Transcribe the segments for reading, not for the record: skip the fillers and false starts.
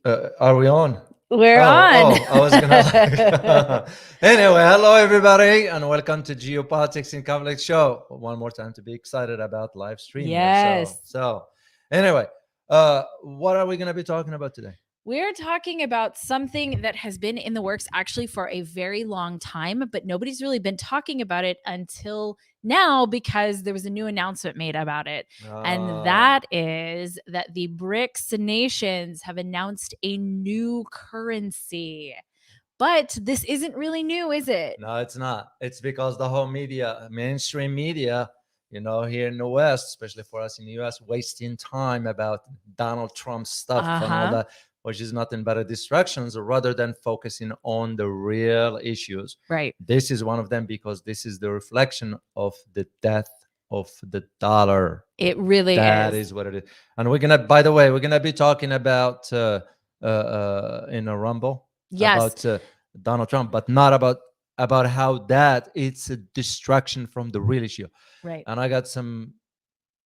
Are we on? We're on. I was gonna. Anyway, hello everybody, and welcome to Geopolitics in Conflict show. One more time to be excited about live stream here. Yes. Anyway, what are we gonna be talking about today? We're talking about something that has been in the works actually for a very long time, but nobody's really been talking about it until now because there was a new announcement made about it. And that is that the BRICS nations have announced a new currency. But this isn't really new, is it? No, it's not. It's because the whole media, mainstream media, here in the West, especially for us in the US, wasting time about Donald Trump stuff and all that, which is nothing but a distractions, rather than focusing on the real issues. Right. This is one of them because this is the reflection of the death of the dollar. It really That is what it is. And by the way, we're gonna be talking about in a Rumble. Yes. About Donald Trump, but not about how that it's a distraction from the real issue. Right. And I got some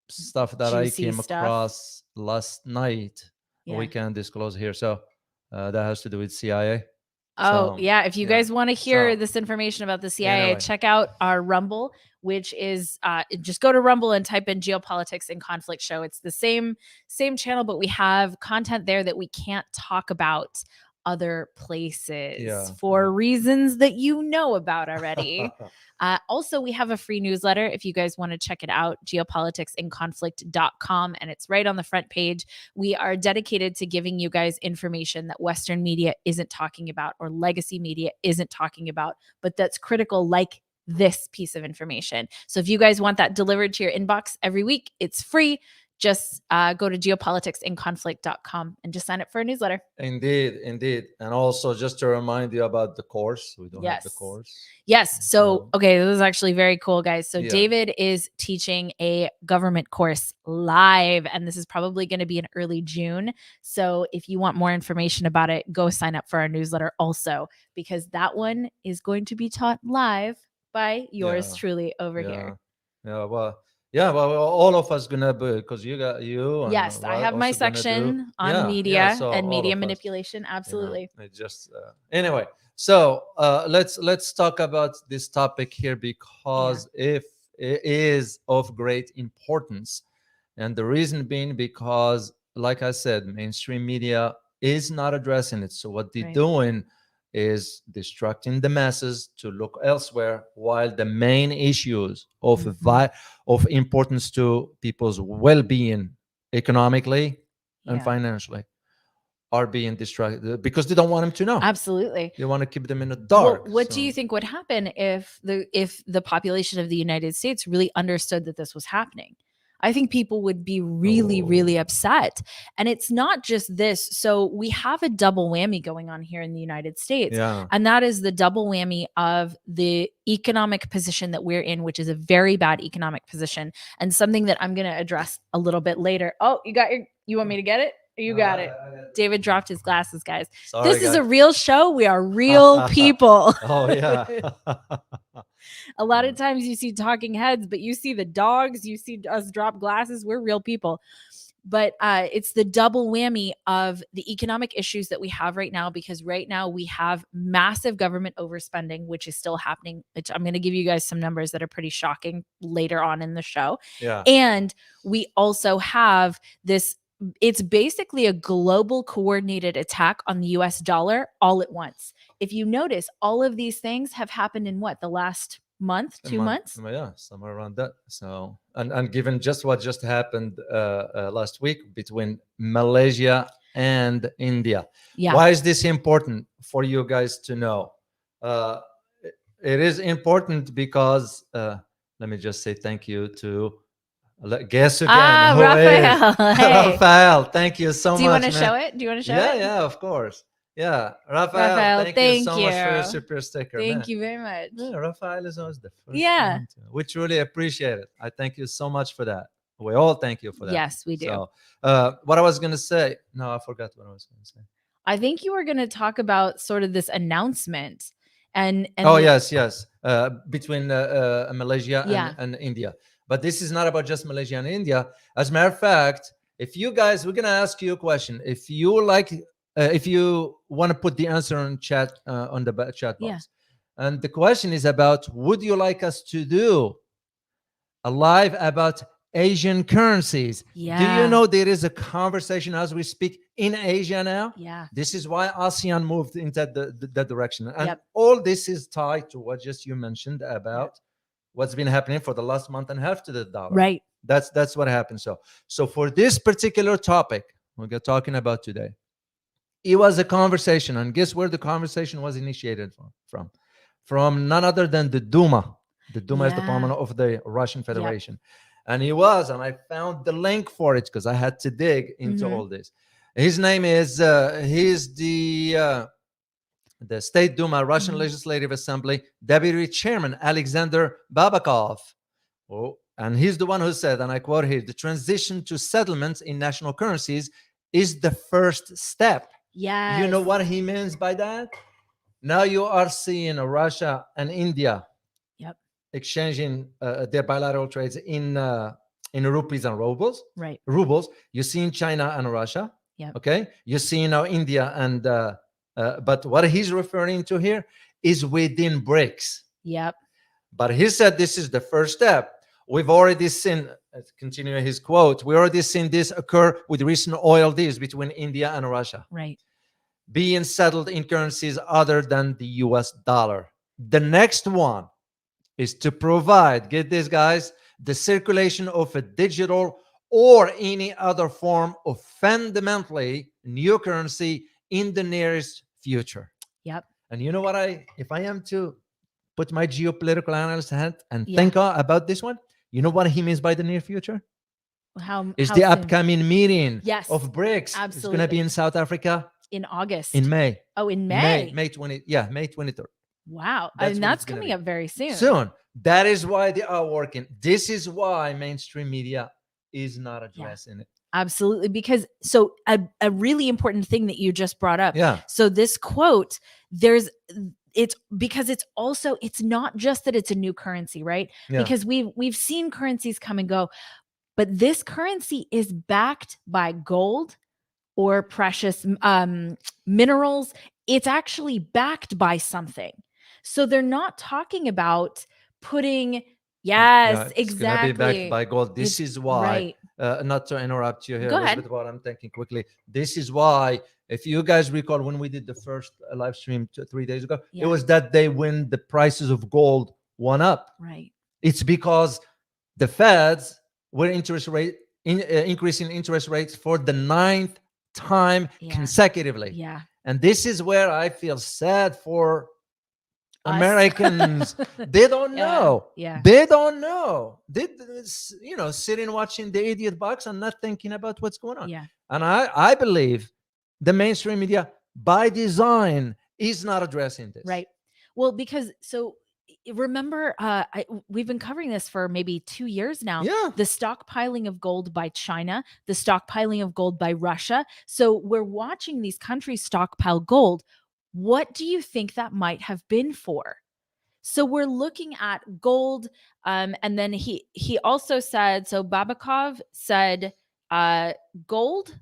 stuff that I came across last night. Yeah. We can't disclose here. So that has to do with CIA. Oh, yeah. If you guys want to hear this information about the CIA, check out our Rumble, which is just go to Rumble and type in Geopolitics and Conflict Show. It's the same channel, but we have content there that we can't talk about other places for reasons that you know about already. Also, we have a free newsletter if you guys want to check it out, geopoliticsinconflict.com, and it's right on the front page. We are dedicated to giving you guys information that Western media isn't talking about or legacy media isn't talking about, but that's critical, like this piece of information. So if you guys want that delivered to your inbox every week, it's free. Just go to geopoliticsinconflict.com and just sign up for a newsletter. Indeed. And also just to remind you about the course. We don't have the course. Yes. So, okay, this is actually very cool, guys. So David is teaching a government course live, and this is probably going to be in early June. So if you want more information about it, go sign up for our newsletter also, because that one is going to be taught live by yours truly over here. Yeah, well, all of us gonna be, because you got you. Yes, I have my section on media and media manipulation. Absolutely. It just anyway. So let's talk about this topic here because if it is of great importance, and the reason being because, like I said, mainstream media is not addressing it. So what they're doing is distracting the masses to look elsewhere, while the main issues of importance to people's well-being economically and financially are being distracted because they don't want them to know. Absolutely. They want to keep them in the dark. Well, what do you think would happen if the population of the United States really understood that this was happening? I think people would be really, really upset. And it's not just this. So we have a double whammy going on here in the United States. And that is the double whammy of the economic position that we're in, which is a very bad economic position, and something that I'm going to address a little bit later. Oh, you want me to get it? You got it. David dropped his glasses, guys. Sorry, this is a real show. We are real people. Oh, yeah. A lot of times you see talking heads, but you see the dogs, you see us drop glasses. We're real people. But it's the double whammy of the economic issues that we have right now, because right now we have massive government overspending, which is still happening. I'm going to give you guys some numbers that are pretty shocking later on in the show. Yeah. And we also have this. It's basically a global coordinated attack on the US dollar all at once. If you notice, all of these things have happened in the last month, 2 months? Yeah, somewhere around that. So, and given just what just happened last week between Malaysia and India. Yeah. Why is this important for you guys to know? It is important because, let me just say thank you to guess again. Raphael. Hey. Raphael, thank you so much. Do you want to show it? Do you want to show it? Yeah, of course. Yeah, Raphael, thank you so much for your super sticker. Thank you very much. Yeah, Raphael is always the first. Yeah. We truly appreciate it. I thank you so much for that. We all thank you for that. Yes, we do. So, what I was going to say, no, I forgot what I was going to say. I think you were going to talk about sort of this announcement. Yes. Between Malaysia and India. But this is not about just Malaysia and India. As a matter of fact, if you guys, we're going to ask you a question. If you like if you want to put the answer on chat on the chat Yeah. box. And the question is about: would you like us to do a live about Asian currencies? Yeah. Do you know there is a conversation as we speak in Asia now? Yeah. This is why ASEAN moved into that direction. And Yep. all this is tied to what just you mentioned about what's been happening for the last month and a half to the dollar. Right. That's what happened. So for this particular topic we're talking about today, it was a conversation, and guess where the conversation was initiated from none other than the Duma. The Duma is the parliament of the Russian Federation. And he was, and I found the link for it because I had to dig into all this. His name is he's the State Duma, Russian Legislative Assembly Deputy Chairman Alexander Babakov. Oh, and he's the one who said, and I quote here: "The transition to settlements in national currencies is the first step." Yeah. You know what he means by that? Now you are seeing Russia and India exchanging their bilateral trades in rupees and rubles. Right. Rubles. You're seeing China and Russia. Okay. You're seeing now India and but what he's referring to here is within BRICS. Yep. But he said this is the first step. We've already seen, continuing his quote, we already seen this occur with recent oil deals between India and Russia. Right. Being settled in currencies other than the US dollar. The next one is to provide, get this guys, the circulation of a digital or any other form of fundamentally new currency in the nearest future. Yep. And you know what, if I am to put my geopolitical analyst hat and think about this one, you know what he means by the near future? How the soon? Upcoming meeting of BRICS. Absolutely. It's going to be in South Africa in August. In May. Oh, in May. May 23rd. Wow. And that's coming up very soon. That is why they are working. This is why mainstream media is not addressing it. Absolutely. Because so a really important thing that you just brought up. Yeah. So this quote, it's because it's not just that it's a new currency, right? Yeah. Because we've seen currencies come and go, but this currency is backed by gold or precious minerals. It's actually backed by something. So they're not talking about putting it's exactly. Gonna be backed by gold. This is why, not to interrupt you here, Go ahead. Elizabeth, what I'm thinking quickly. This is why, if you guys recall, when we did the first live stream 3 days ago, it was that day when the prices of gold went up. Right. It's because the Feds were increasing interest rates for the 9th time consecutively. Yeah. And this is where I feel sad for Americans. They don't know. Yeah. They don't know. They sitting watching the idiot box and not thinking about what's going on. Yeah. And I believe the mainstream media by design is not addressing this. Right. Well, because remember, we've been covering this for maybe 2 years now. Yeah. The stockpiling of gold by China, the stockpiling of gold by Russia. So we're watching these countries stockpile gold. What do you think that might have been for? So we're looking at gold. And then he also said, so Babakov said gold,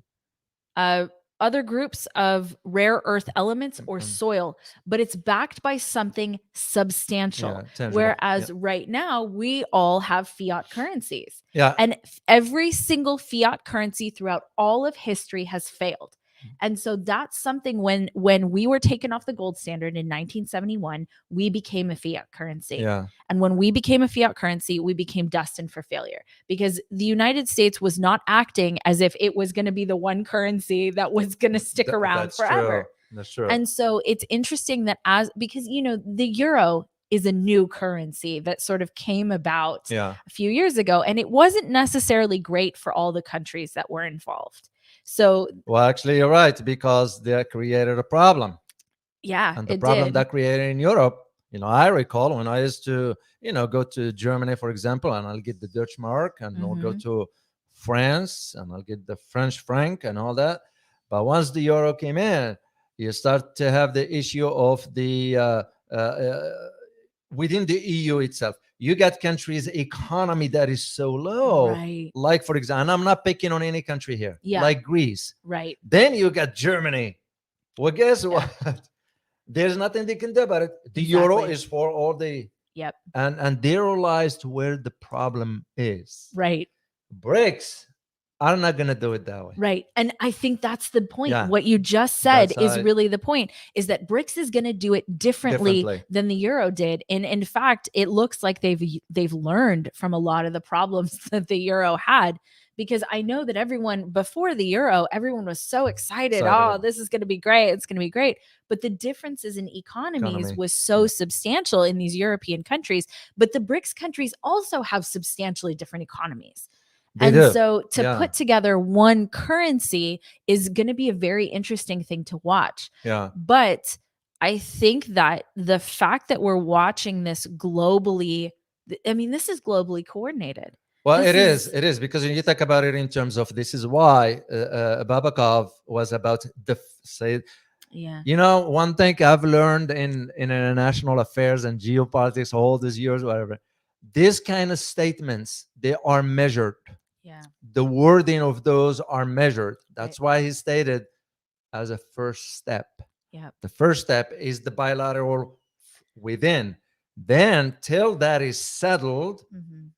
other groups of rare earth elements or soil, but it's backed by something substantial. Whereas right now we all have fiat currencies. Yeah. And every single fiat currency throughout all of history has failed. And so that's something when we were taken off the gold standard in 1971, we became a fiat currency. Yeah. And when we became a fiat currency, we became destined for failure because the United States was not acting as if it was going to be the one currency that was going to stick around forever. True. That's true. And so it's interesting that because the euro is a new currency that sort of came about a few years ago, and it wasn't necessarily great for all the countries that were involved. So, well, actually, you're right, because they created a problem. Yeah. And the problem that created in Europe, I recall when I used to, go to Germany, for example, and I'll get the Dutch mark, and I'll go to France and I'll get the French franc and all that. But once the euro came in, you start to have the issue of the within the EU itself. You got countries' economy that is so low. Right. Like, for example, and I'm not picking on any country here, like Greece. Right. Then you got Germany, Well, guess Yeah. what? There's nothing they can do about it. The euro Exactly. is for all the Yep. and they realized where the problem is. Right. BRICS are not gonna do it that way. Right. And I think that's the point. Yeah, What you just said that's is really the point, is that BRICS is going to do it differently differently. than the euro did. And in fact, it looks like they've learned from a lot of the problems that the euro had, because I know that everyone before the euro, everyone was so excited. Oh, Excited. this is going to be great. It's going to be great. But the differences in economies Economy. was so Yeah. substantial in these European countries. But the BRICS countries also have substantially different economies. They And do. so to Yeah. put together one currency is going to be a very interesting thing to watch. Yeah. But I think that the fact that we're watching this globally, I mean, this is globally coordinated. Well, This it is. is, It is because when you think about it in terms of this is why Babakov was about say. yeah, You know, one thing I've learned in international affairs and geopolitics all these years, whatever, these kind of statements they are measured. yeah, The wording of those are measured. right, That's why he stated as a first step. yeah, The first step is the bilateral within. Then, till that is settled, mhm,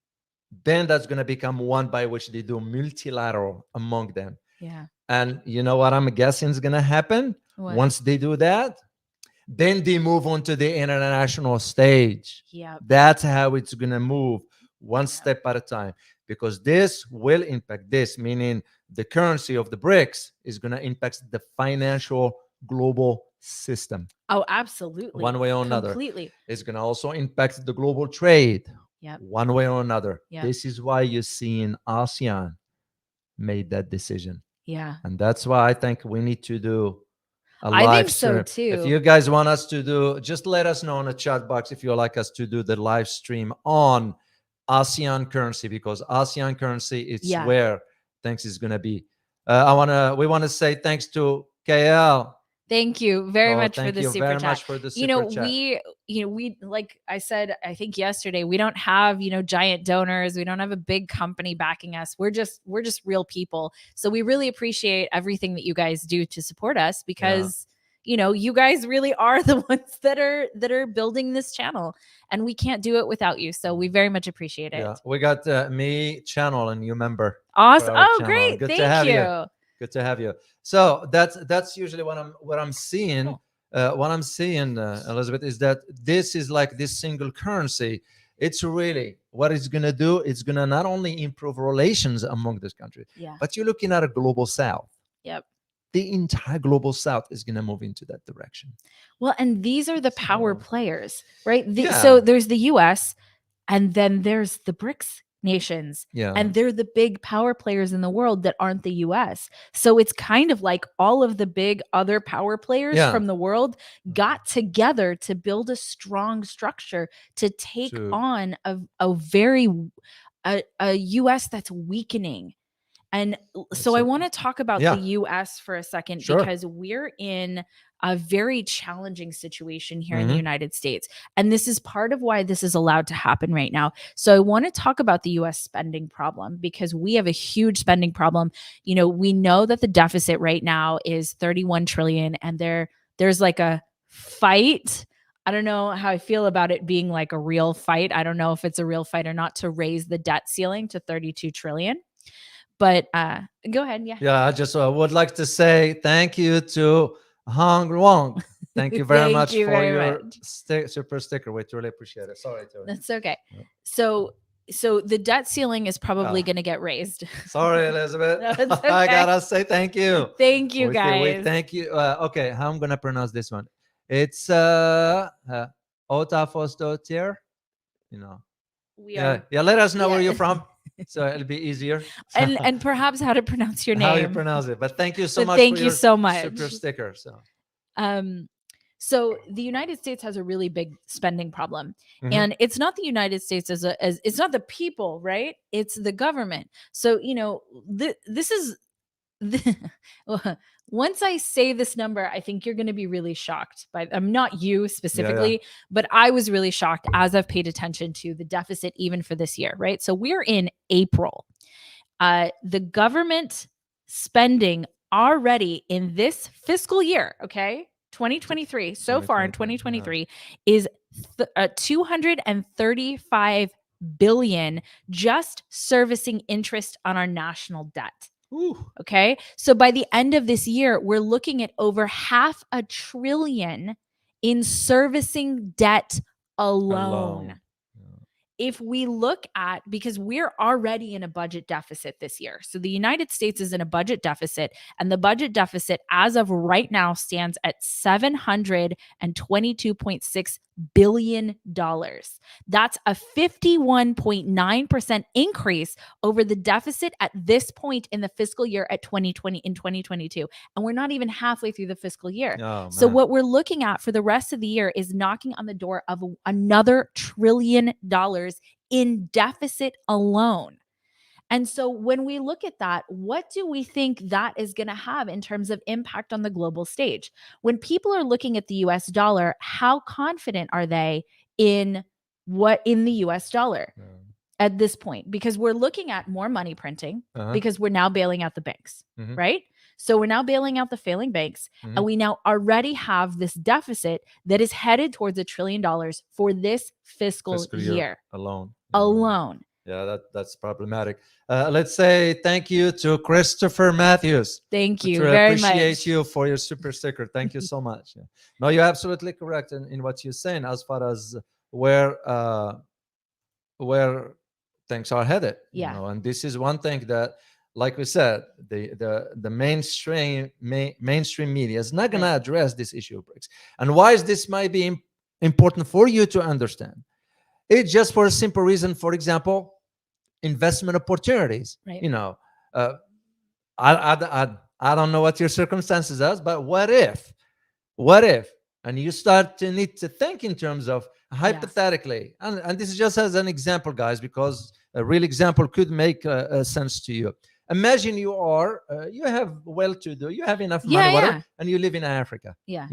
then that's going to become one by which they do multilateral among them. yeah. And you know what I'm guessing is going to happen What? once they do that? Then they move on to the international stage. Yeah, That's how it's going to move one yeah, step at a time because this will impact this, meaning the currency of the BRICS is going to impact the financial global system oh, absolutely, one way or another. completely. It's going to also impact the global trade Yep, one way or another. yep, This is why you're seeing ASEAN made that decision. yeah. And that's why I think we need to do a I live think so stream. If too. you guys want us to do, just let us know in the chat box if you like us to do the live stream on ASEAN currency because ASEAN currency it's Yeah. where things is gonna be. We want to say thanks to KL. Thank you very Oh, much for thank the you super very chat. much for the You super know, chat. we like I said, I think yesterday, we don't have, giant donors. We don't have a big company backing us. We're just real people. So we really appreciate everything that you guys do to support us because you guys really are the ones that are building this channel and we can't do it without you. So we very much appreciate it. Yeah, we got me channel and you member. Awesome. our Oh, channel. great. Good to Thank have you. you. Good to have you. So that's usually what I'm seeing. Cool. What I'm seeing, Elizabeth, is that this is like this single currency. It's really what it's gonna do. It's gonna not only improve relations among this country, Yeah. but you're looking at a global south. Yep. The entire global south is gonna move into that direction. Well, and these are the power So- players, right? Yeah. So there's the US and then there's the BRICS nations. Yeah. And they're the big power players in the world that aren't the US. So it's kind of like all of the big other power players Yeah. from the world got together to build a strong structure to take To- on a very a US that's weakening. And so I want to talk about Yeah. the US for a second Sure. because we're in a very challenging situation here in the Mhm. United States. And this is part of why this is allowed to happen right now. So I want to talk about the US spending problem because we have a huge spending problem. We know that the deficit right now is 31 trillion and there's like a fight. I don't know how I feel about it being like a real fight. I don't know if it's a real fight or not to raise the debt ceiling to 32 trillion. But go ahead. Yeah. Yeah, I just would like to say thank you to Hong Wong. Thank you very Thank much you for very your much. super sticker. We really appreciate it. Sorry, Tony. That's okay. Yep. So the debt ceiling is probably Ah. going to get raised. Sorry, Elizabeth. No, it's I okay. gotta say thank you. Thank you, We guys. thank you. Okay, how I'm gonna pronounce this one? It's Ota Fostotier. We Yeah, are. yeah. Let us know where Yeah. you're from, so it'll be easier. And perhaps how to pronounce your name. How you pronounce it? But thank you so But much. thank for you your so much. Super sticker. So the United States has a really big spending problem. Mhm. And it's not the United States as it's not the people, right? It's the government. So, this is once I say this number, I think you're going to be really shocked by I'm not you specifically, but I was really shocked as I've paid attention to the deficit even for this year, right? So we're in April. The government spending already in this fiscal year, okay, 2023, so far in 2023, is 235 billion just servicing interest on our national debt. Ooh. Okay. So by the end of this year, we're looking at over $500 billion in servicing debt alone. If we look at, because we're already in a budget deficit this year. So the United States is in a budget deficit, and the budget deficit as of right now stands at $722.6 billion. That's a 51.9% increase over the deficit at this point in the fiscal year at 2022. And we're not even halfway through the fiscal year. So what we're looking at for the rest of the year is knocking on the door of another $1 trillion in deficit alone. And so when we look at that, what do we think that is going to have in terms of impact on the global stage? When people are looking at the US dollar, how confident are they in the US dollar at this point? Because we're looking at more money printing because we're now bailing out the banks, right? So we're now bailing out the failing banks, and we now already have this deficit that is headed towards $1 trillion for this fiscal year alone. Yeah, that's problematic. Let's say thank you to Christopher Matthews. Thank you very much. Appreciate you for your super sticker. Thank you so much. No, you're absolutely correct in what you're saying as far as where things are headed. Yeah. And this is one thing that, like we said, the mainstream media is not going to address this issue of BRICS. And why is this might be important for you to understand? It's just for a simple reason. For example, investment opportunities. Right. I don't know what your circumstances are, but what if, and you start to need to think in terms of hypothetically, and this is just as an example, guys, because a real example could make sense to you. Imagine you have well-to-do, you have enough money, whatever, and you live in Africa. Yeah.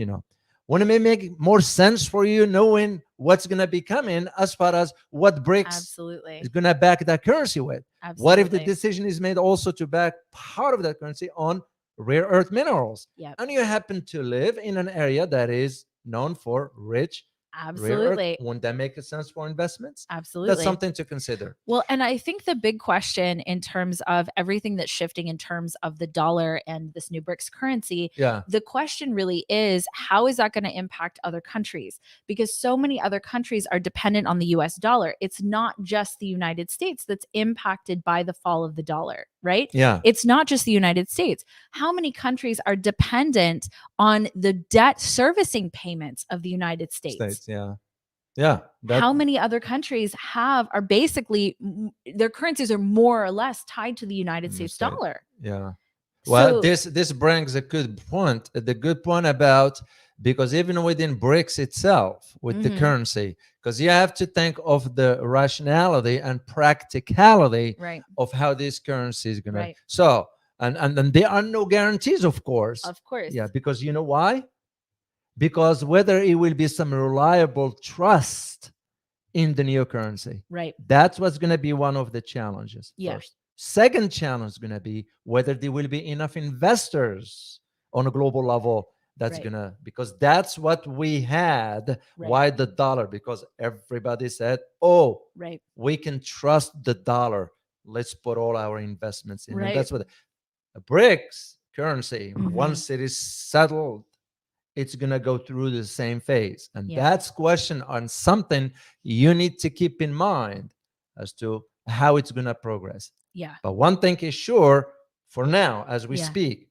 Wouldn't it make more sense for you knowing what's going to be coming as far as what BRICS is going to back that currency with? Absolutely. What if the decision is made also to back part of that currency on rare earth minerals? Yep. And you happen to live in an area that is known for rich Absolutely. rare earth. Wouldn't that make sense for investments? Absolutely. That's something to consider. Well, and I think the big question in terms of everything that's shifting in terms of the dollar and this new BRICS currency, the question really is, how is that going to impact other countries? Because so many other countries are dependent on the US dollar. It's not just the United States that's impacted by the fall of the dollar, right? Yeah. It's not just the United States. How many countries are dependent on the debt servicing payments of the United States? Yeah. How many other countries are basically their currencies are more or less tied to the United States dollar? Yeah. Well, this brings a good point. The good point about, because even within BRICS itself, with the currency, because you have to think of the rationality and practicality of how this currency is going to. So, and there are no guarantees, of course. Of course. Yeah, because you know why? Because whether it will be some reliable trust in the new currency. Right. That's what's going to be one of the challenges. Yeah. First. Second challenge is going to be whether there will be enough investors on a global level. That's going to, because that's what we had. Why the dollar? Because everybody said, we can trust the dollar. Let's put all our investments in. And that's what the BRICS currency, once it is settled, it's going to go through the same phase. And that's question on something you need to keep in mind as to how it's going to progress. Yeah. But one thing is sure for now, as we speak,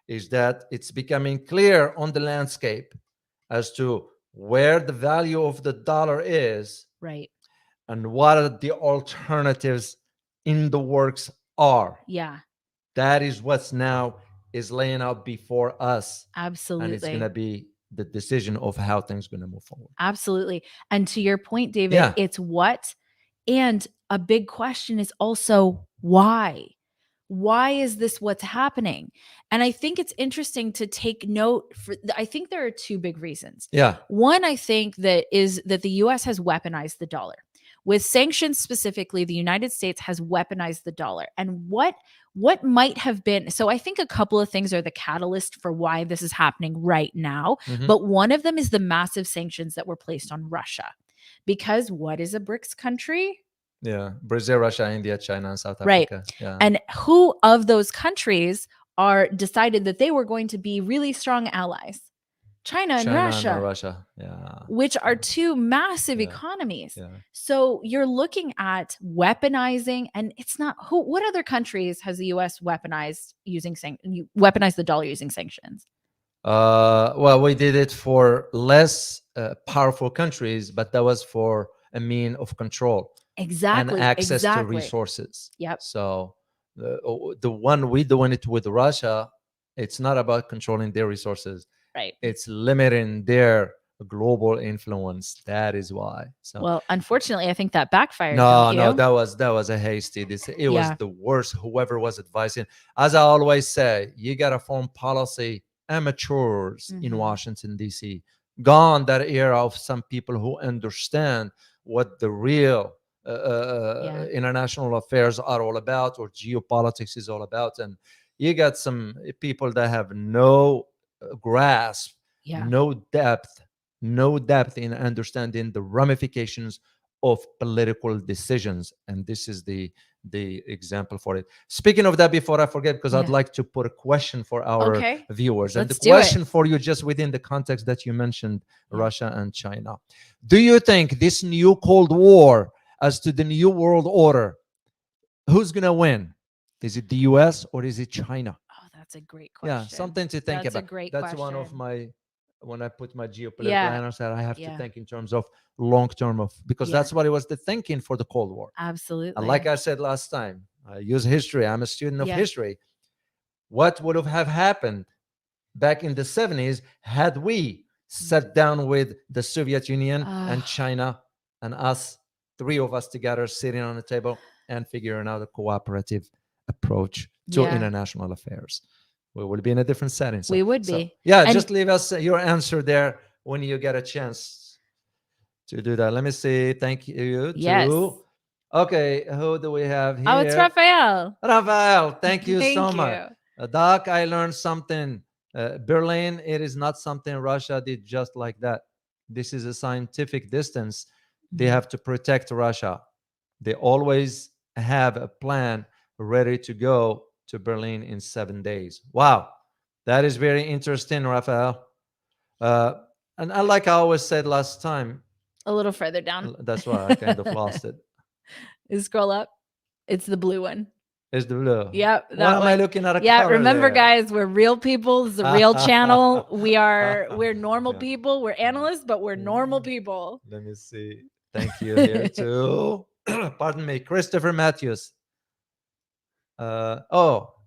is that it's becoming clear on the landscape as to where the value of the dollar is. Right. And what are the alternatives in the works are. Yeah. That is what's now is laying out before us. Absolutely. And it's going to be the decision of how things are going to move forward. Absolutely. And to your point, David, it's what, and a big question is also why? Why is this what's happening? And I think it's interesting to take note I think there are two big reasons. Yeah. One, I think that is that the US has weaponized the dollar. With sanctions specifically, the United States has weaponized the dollar. And what might have been, so I think a couple of things are the catalyst for why this is happening right now. Mhm. But one of them is the massive sanctions that were placed on Russia. Because what is a BRICS country? Yeah, Brazil, Russia, India, China, and South Right. Africa. Yeah. And who of those countries are decided that they were going to be really strong allies? China and China and Russia, Russia. Yeah. which are two massive Yeah. economies. Yeah. So you're looking at weaponizing, and it's not who. What other countries has the U.S. weaponized weaponized the dollar using sanctions? Well, we did it for less powerful countries, but that was for a mean of control and Exactly. access to Exactly. resources. Yep. So the one we doing it with Russia, it's not about controlling their resources. Right. It's limiting their global influence. That is why. So Well, unfortunately, I think that backfired. no, don't no, you? that was a hasty. It was Yeah. the worst. Whoever was advising, as I always say, you gotta form policy. Amateurs in Mhm. Washington D.C. Gone that era of some people who understand what the real Yeah. international affairs are all about, or geopolitics is all about, and you got some people that have no grasp, Yeah. no depth in understanding the ramifications of political decisions, and this is the example for it. Speaking of that, before I forget, because I'd Yeah. like to put a question for our Okay. viewers, and the Let's do it. question for you, just within the context that you mentioned, Yeah. Russia and China, do you think this new Cold War, as to the new world order, who's gonna win? Is it the US or is it China? Oh, that's a great Yeah, question. something to think That's a about. great That's one of question. my, when I put my geopolitical Yeah. answer, I have to Yeah. think in terms of long term of, because Yeah. that's what it was the thinking for the Cold War. And Absolutely. like I said last time, I use history. I'm a student of Yeah. history. What would have happened back in the 70s had we sat down with the Soviet Union and Ah, China and us, three of us together, sitting on a table and figuring out a cooperative approach to yeah. international affairs? We will be in a different setting. So, We would so be. yeah, And just leave us your answer there when you get a chance to do that. Let me see. Thank you yes. to. Okay, who do we have here? Oh, it's Raphael. Rafael, thank you so Thank much. you. Doc, I learned something. Berlin, it is not something Russia did just like that. This is a scientific distance. They have to protect Russia. They always have a plan ready to go to Berlin in 7 days. Wow, that is very interesting, Rafael. Uh, and like I always said last time, A little further down. that's why I kind of lost it. Scroll up. It's the blue one. Is the blue. Yep. What That am I one. looking at? A Yeah. color Remember, there? guys, we're real people. This is a real channel. We're normal Yeah. people. We're analysts, but we're normal people. Let me see. Thank you here to, pardon me, Christopher Matthews.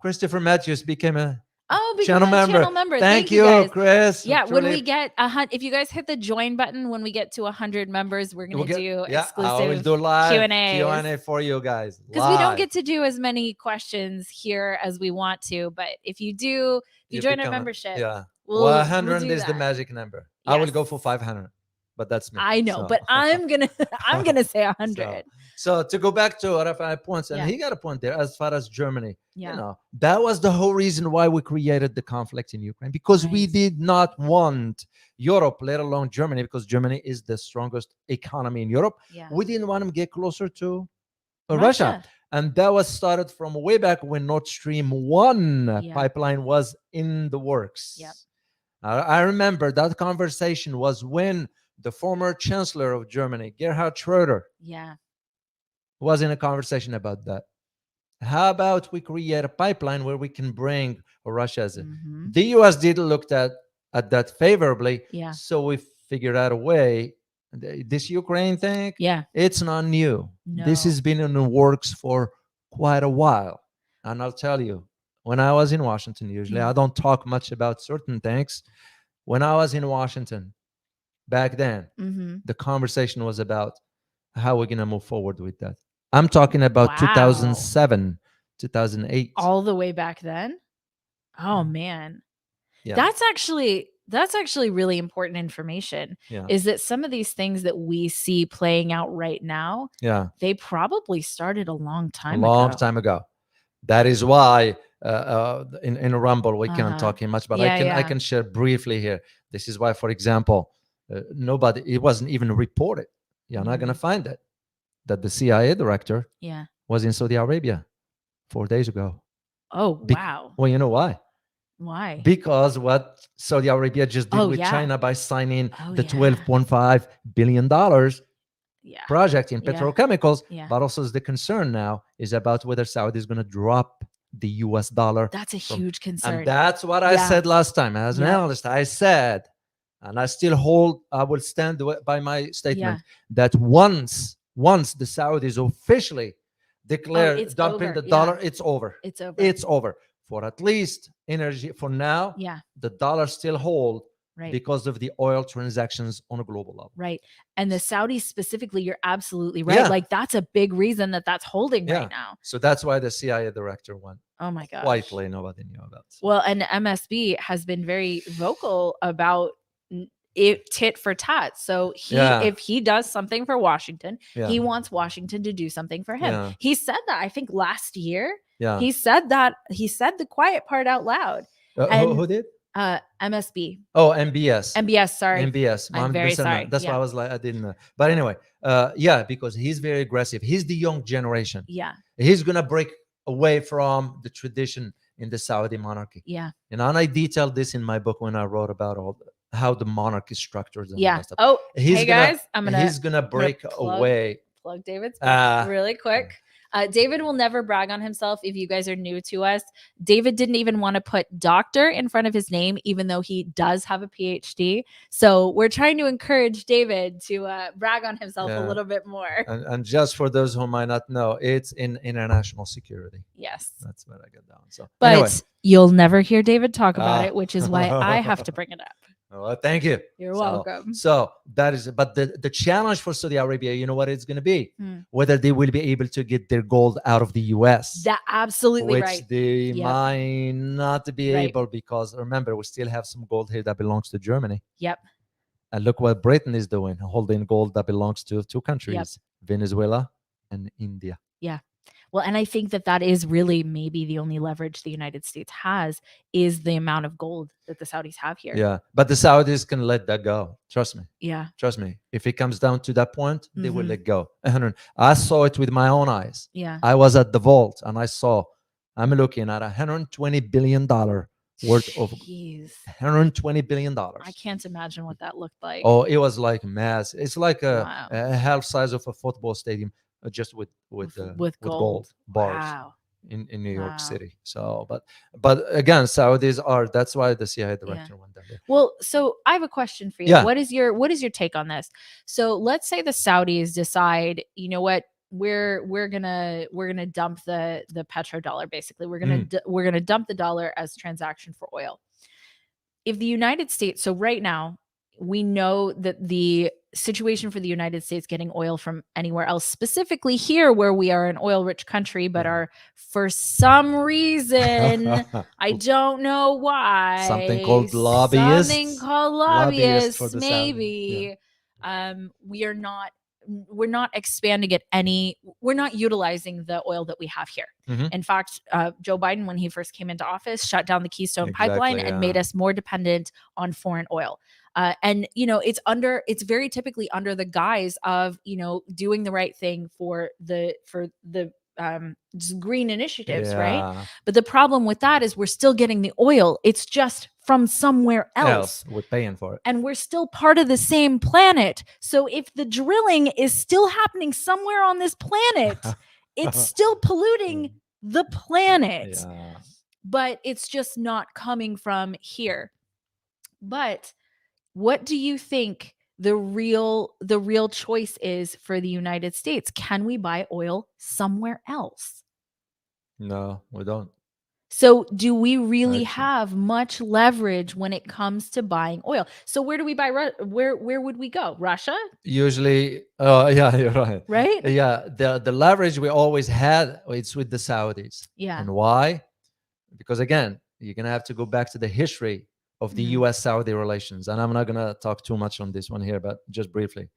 Christopher Matthews became a Oh, become channel a member. channel member. Thank you, guys. Chris. Yeah, when Truly- we get if you guys hit the join button, when we get to 100 members, we're we'll gonna get- do yeah, I will exclusive do live Q&As. Q&A for you guys. Because we don't live. get to do as many questions here as we want to. But if you do, if you join our become a- membership, Yeah. we'll 100 do is the that. magic number. I will go Yes. for 500, but that's me. I know, So- but I'm gonna say 100. So to go back to Rafael points, and Yeah. he got a point there as far as Germany. Yeah. You know, that was the whole reason why we created the conflict in Ukraine, because we Right. did not want Europe, let alone Germany, because Germany is the strongest economy in Europe. Yeah. We didn't want them to get closer to Russia. Russia. And that was started from way back when Nord Stream 1 Yeah. pipeline was in the works. Yep. I remember that conversation was when the former chancellor of Germany, Gerhard Schröder, Yeah. was in a conversation about that. How about we create a pipeline where we can bring Russia's in? Mhm. The US did look at that favorably. Yeah. So we figured out a way. This Ukraine thing, Yeah. it's not new. This No. has been in the works for quite a while. And I'll tell you, when I was in Washington, usually Yeah. I don't talk much about certain things. When I was in Washington back then, Mm-hmm. the conversation was about how we're going to move forward with that. I'm talking about Wow. 2007, 2008. All the way back then. Oh Yeah. man. Yeah. That's actually That's actually really important information. Yeah. Is that some of these things that we see playing out right now, Yeah. they probably started a long A time long ago. time ago. That is why in Rumble we can't Uh-huh. talk in much, but Yeah, I yeah. can share briefly here. This is why, for example, nobody, it wasn't even reported. You're not going to find it, that the CIA director Yeah. was in Saudi Arabia 4 days ago. Oh, wow. Well, you know why? Why? Because what Saudi Arabia just did Oh, with yeah. China by signing Oh, the yeah. $12.5 billion Yeah. project in Yeah. petrochemicals, Yeah. but also the concern now is about whether Saudi is going to drop the US dollar. That's a from, huge concern. and that's what I Yeah. said last time as an Yep. analyst. I said, and I still hold, I will stand by my statement that once the Saudis officially declare it's dumping over. the Yeah. dollar, it's over. It's over. It's over. For at least energy, for now, Yeah. the dollar still hold Right. because of the oil transactions on a global level. Right. And the Saudis specifically, you're absolutely right. Yeah. Like that's a big reason that that's holding Yeah. right now. So that's why the CIA director went Oh my gosh. quietly. Nobody knew about. So. Well, and MSB has been very vocal about it tit for tat. So if he does something for Washington, he wants Washington to do something for him. Yeah. He said that I think last year. Yeah. He said the quiet part out loud. Who did? MSB. Oh, MBS. MBS, sorry. MBS. I'm very sorry. That's why I was like, I didn't know. But anyway, yeah, because he's very aggressive. He's the young generation. Yeah. He's gonna break away from the tradition in the Saudi monarchy. Yeah. And I detailed this in my book when I wrote about how the monarchy is structured. And all that stuff. Oh, hey guys, he's gonna break away. Plug David's book really quick. David will never brag on himself. If you guys are new to us, David didn't even want to put doctor in front of his name, even though he does have a PhD. So we're trying to encourage David to brag on himself a little bit more. And just for those who might not know, it's in international security. Yes. That's what I got down. So, but anyway. You'll never hear David talk about it, which is why I have to bring it up. Well, thank you. You're welcome. So that is, but the challenge for Saudi Arabia, you know what it's going to be? Whether they will be able to get their gold out of the US. That absolutely which right. They might not be able, because remember, we still have some gold here that belongs to Germany. Yep. And look what Britain is doing, holding gold that belongs to two countries, Venezuela and India. Yeah. Well, and I think that is really maybe the only leverage the United States has is the amount of gold that the Saudis have here. Yeah. But the Saudis can let that go. Trust me. Yeah. Trust me. If it comes down to that point, they will let go. I saw it with my own eyes. Yeah. I was at the vault and I'm looking at $120 billion worth of $120 billion. I can't imagine what that looked like. Oh, it was like mass. It's like a half size of a football stadium, just with gold bars in New York City. So, but again, Saudis are. That's why the CIA director went there. Well, so I have a question for you. Yeah. What is your take on this? So let's say the Saudis decide, you know what? We're gonna dump the petrodollar. Basically, we're gonna dump the dollar as transaction for oil. If the United States, so right now we know that the situation for the United States getting oil from anywhere else, specifically here where we are an oil-rich country, but are for some reason, I don't know why, something called lobbyists, maybe. We're not expanding it we're not utilizing the oil that we have here. In fact, Joe Biden, when he first came into office, shut down the Keystone Pipeline and made us more dependent on foreign oil. And it's very typically under the guise of doing the right thing for the green initiatives, right? But the problem with that is we're still getting the oil. It's just from somewhere else. We're paying for it. And we're still part of the same planet. So if the drilling is still happening somewhere on this planet, it's still polluting the planet. But it's just not coming from here. But what do you think the real choice is for the United States? Can we buy oil somewhere else? No, we don't. So do we really have much leverage when it comes to buying oil? So where do we buy? Where would we go? Russia? Usually, yeah, you're right. Right? Yeah, the leverage we always had, it's with the Saudis. Yeah. And why? Because again, you're gonna have to go back to the history of the US-Saudi relations. And I'm not going to talk too much on this one here, but just briefly.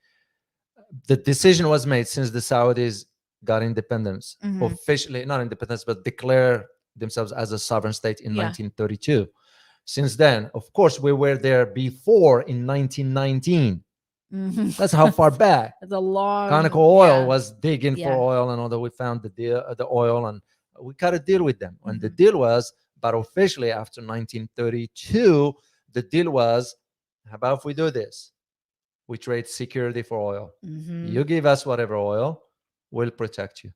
The decision was made since the Saudis got independence, officially, not independence, but declare themselves as a sovereign state in 1932. Since then, of course, we were there before in 1919. That's how far back. That's a long. Conoco Oil was digging for oil, and although we found the oil, and we got a deal with them. And the deal was, but officially after 1932, the deal was, how about if we do this? We trade security for oil. You give us whatever oil, we'll protect you.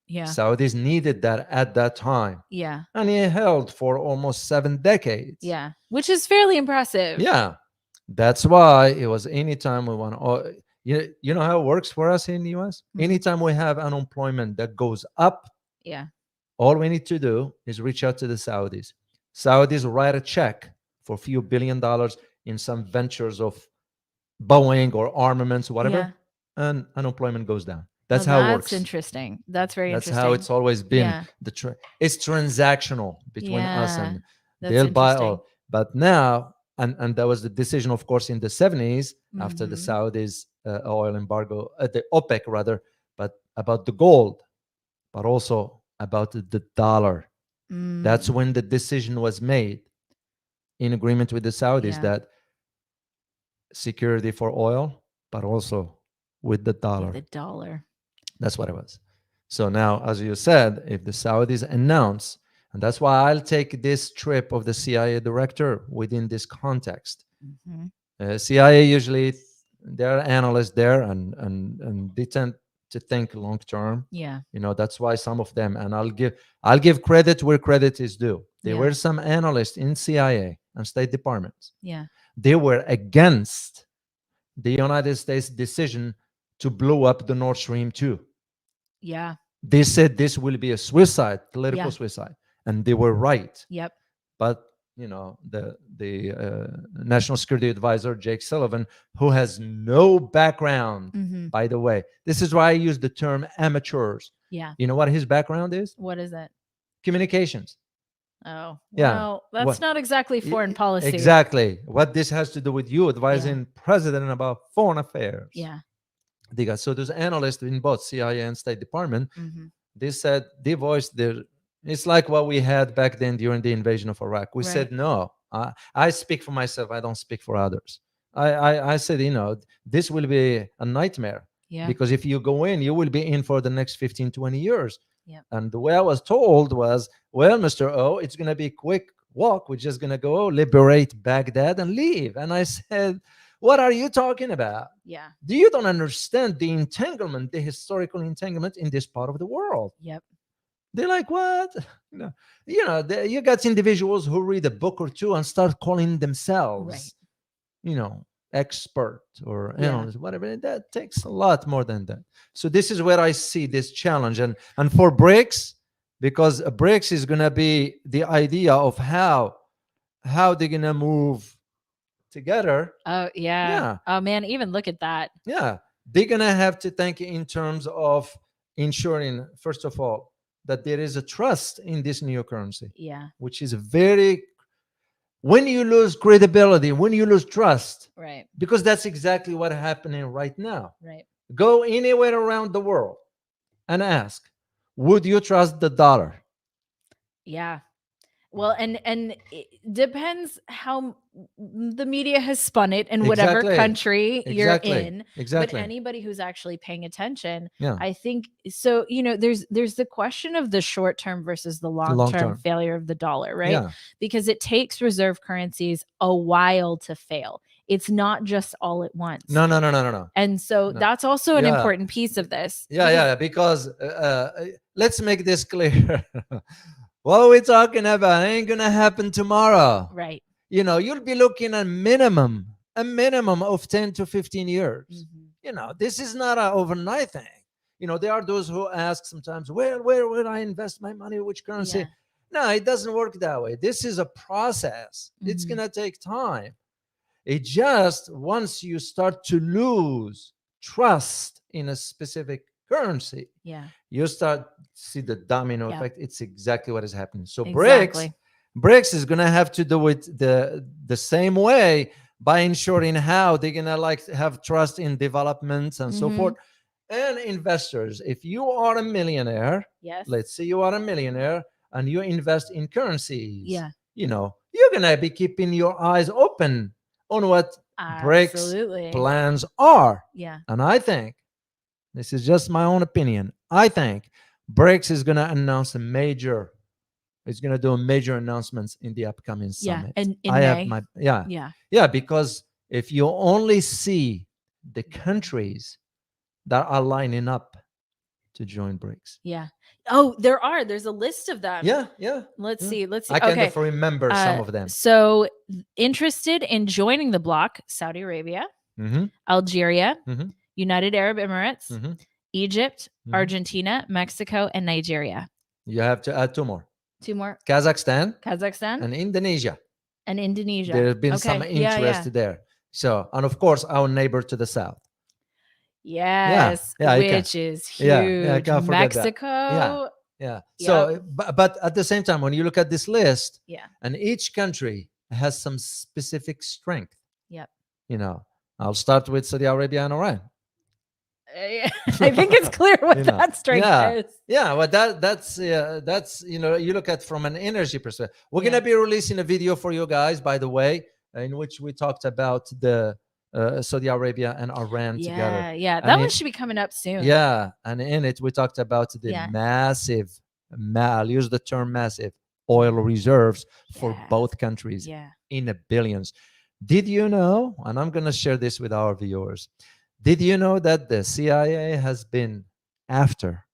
Yeah. Saudis needed that at that time. Yeah. And it held for almost 7 decades. Yeah. Which is fairly impressive. Yeah. That's why it was anytime we want oil. You know how it works for us in the US? Anytime we have unemployment that goes up, all we need to do is reach out to the Saudis. Saudis write a check for a few $billions in some ventures of Boeing or armaments, whatever, and unemployment goes down. That's how it works. That's interesting. That's very That's interesting. how it's always been. It's transactional between us, and they'll buy oil. But now, and that was the decision, of course, in the 70s after the Saudis oil embargo, the OPEC rather, but about the gold, but also about the dollar. That's when the decision was made in agreement with the Saudis that security for oil, but also with the dollar. The dollar. That's what it was. So now, as you said, if the Saudis announce, and that's why I'll take this trip of the CIA director within this context. CIA usually, there are analysts there, and they tend to think long term. Yeah. You know, that's why some of them, and I'll give credit where credit is due. There were some analysts in CIA and State Departments. Yeah. They were against the United States decision to blow up the Nord Stream 2. Yeah. They said this will be a suicide, political suicide, and they were right. Yep. But you know, the National Security Advisor Jake Sullivan, who has no background, by the way, this is why I use the term amateurs. Yeah. You know what his background is? What is it? Communications. Oh, yeah. Well, that's not exactly foreign policy. Exactly. What this has to do with you advising president about foreign affairs. Yeah. So those analysts in both CIA and State Department, they said, they voiced their, it's like what we had back then during the invasion of Iraq. We said, no, I speak for myself. I don't speak for others. I said, you know, this will be a nightmare. Yeah. Because if you go in, you will be in for the next 15, 20 years. Yeah. And the way I was told was, well, Mr. O, it's going to be a quick walk. We're just going to go liberate Baghdad and leave. And I said, what are you talking about? Yeah. You don't understand the entanglement, the historical entanglement in this part of the world. Yep. They're like, what? You got individuals who read a book or two and start calling themselves, expert or analyst, whatever. And that takes a lot more than that. So this is where I see this challenge. And for BRICS, because BRICS is going to be the idea of how they're going to move together. Oh, yeah. Oh, man, even look at that. Yeah. They're going to have to think in terms of ensuring, first of all, that there is a trust in this new currency. Yeah. Which is when you lose credibility, when you lose trust. Right. Because that's exactly what's happening right now. Right. Go anywhere around the world and ask, would you trust the dollar? Yeah. Well, and it depends how the media has spun it in whatever country you're in. Exactly. But anybody who's actually paying attention, I think so. There's the question of the short term versus the long term failure of the dollar, right? Yeah. Because it takes reserve currencies a while to fail. It's not just all at once. No. And so that's also an important piece of this. Yeah. Because let's make this clear. What we're talking about ain't gonna happen tomorrow. Right. You'll be looking at a minimum of 10 to 15 years. This is not an overnight thing. There are those who ask sometimes, where would I invest my money? Which currency? Yeah. No, it doesn't work that way. This is a process. It's gonna take time. It just, once you start to lose trust in a specific currency, you start see the domino effect. It's exactly what is happening. So BRICS BRICS is going to have to do it the same way by ensuring how they're going to like have trust in development and so forth. And investors, if you are a millionaire, Yes. let's say you are a millionaire and you invest in currencies, Yeah. you're going to be keeping your eyes open on what BRICS Absolutely. plans are. Yeah. And I think, this is just my own opinion, I think BRICS is going to announce it's going to do major announcements in the upcoming summit. And in I May. have my, yeah, because if you only see the countries that are lining up to join BRICS. Yeah. Oh, there's a list of them. Yeah. Let's see. I can remember some of them. So interested in joining the bloc: Saudi Arabia, Algeria, United Arab Emirates, Egypt, Argentina, Mexico, and Nigeria. You have to add two more. Kazakhstan and Indonesia. There's been some interest there. So, and of course, our neighbor to the south. Yes, which is huge. I can't forget Mexico. That. Yeah. So, but at the same time, when you look at this list, and each country has some specific strength. Yep. I'll start with Saudi Arabia and Iran. I think it's clear what that strength is. Yeah, well, that's you look at from an energy perspective. We're gonna be releasing a video for you guys, by the way, in which we talked about the Saudi Arabia and Iran together. Yeah, that one should be coming up soon. Yeah, and in it we talked about the massive, I'll use the term massive, oil reserves for both countries in the billions. Did you know? And I'm gonna share this with our viewers. Did you know that the CIA has been after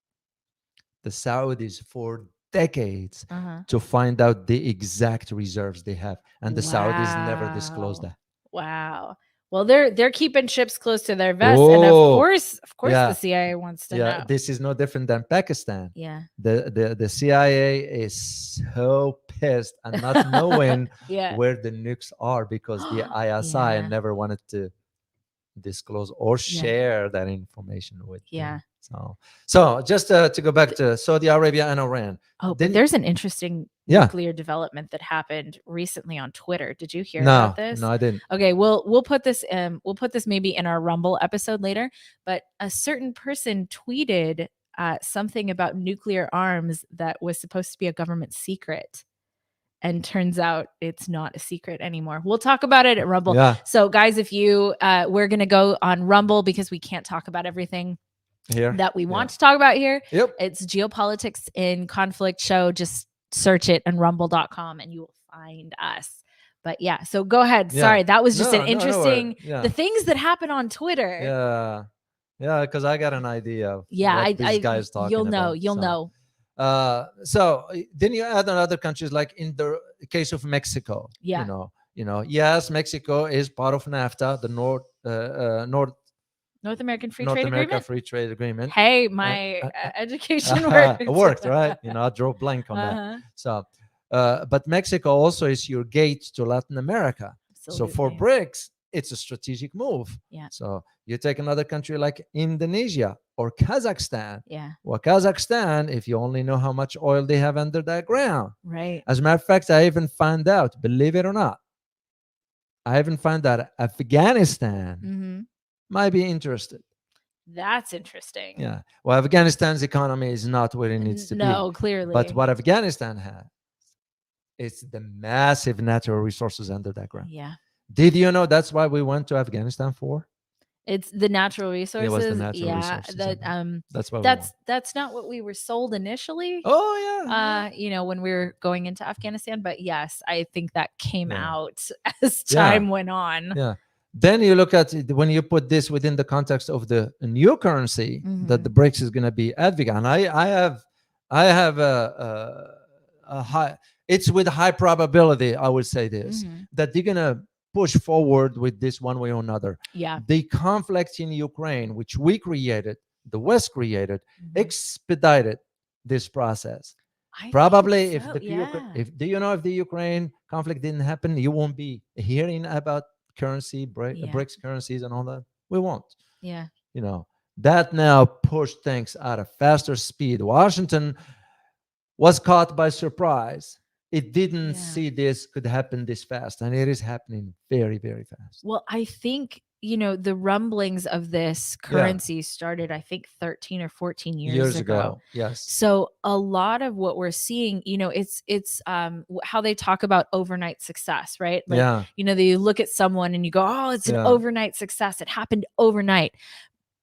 the Saudis for decades to find out the exact reserves they have, and the Saudis never disclosed that? Wow. Well, they're keeping chips close to their vest, and of course, the CIA wants to know. This is no different than Pakistan. Yeah. The CIA is so pissed and not knowing where the nukes are because the ISI never wanted to disclose or share that information with them. So just to go back to Saudi Arabia and Iran. Oh, but there's an interesting nuclear development that happened recently on Twitter. Did you hear about this? No, I didn't. Okay, we'll put this maybe in our Rumble episode later. But a certain person tweeted something about nuclear arms that was supposed to be a government secret. And turns out it's not a secret anymore. We'll talk about it at Rumble. Yeah. So guys, if you, we're going to go on Rumble because we can't talk about everything here that we want to talk about here. Yep. It's Geopolitics in Conflict Show. Just search it on rumble.com and you will find us. But yeah, so go ahead. Sorry, that was just an interesting, the things that happen on Twitter. Yeah, because I got an idea of what these guys talking about. You'll know. So then you add on other countries, like in the case of Mexico. Yes, Mexico is part of NAFTA, the North American Free Trade Agreement. Hey, my education worked, right? I drew a blank on that. So, but Mexico also is your gate to Latin America. Absolutely. So for BRICS, it's a strategic move. Yeah. So you take another country like Indonesia or Kazakhstan. Yeah. Well, Kazakhstan, if you only know how much oil they have under that ground. Right. As a matter of fact, I even found out, believe it or not, Afghanistan might be interested. That's interesting. Yeah. Well, Afghanistan's economy is not where it needs to be. No, clearly. But what Afghanistan has, it's the massive natural resources under that ground. Yeah. Did you know that's why we went to Afghanistan for? It's the natural resources. It was the natural resources. That's why that's not what we were sold initially. Oh yeah. When we were going into Afghanistan, but yes, I think that came out as time went on. Yeah. Then you look at it, when you put this within the context of the new currency that the BRICS is going to be advocating. I have a high. It's with high probability, I would say this, that they're going to push forward with this one way or another. Yeah. The conflict in Ukraine, which we created, the West created, expedited this process. Probably if do you know if the Ukraine conflict didn't happen, you won't be hearing about currency, BRICS currencies and all that. We won't. Yeah. That now pushed things at a faster speed. Washington was caught by surprise. it didn't Yeah. see this could happen this fast, and it is happening very, very fast. Well, I think, the rumblings of this Yeah, currency started, I think, 13 or 14 years years ago. ago. Yes. So a lot of what we're seeing, it's how they talk about overnight success, right? Like, Yeah, they look at someone and you go, "Oh, it's an yeah, overnight success. It happened overnight."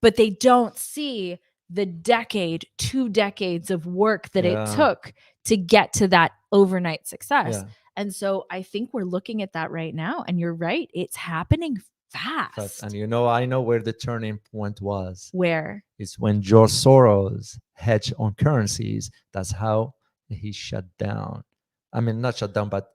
But they don't see the decade, 2 decades of work that it yeah, took to get to that overnight success. yeah. And so I think we're looking at that right now. And you're right, it's happening Fast. And fast. I know where the turning point was. Where? It's when George Soros hedged on currencies. That's how he shut down. I mean, not shut down, but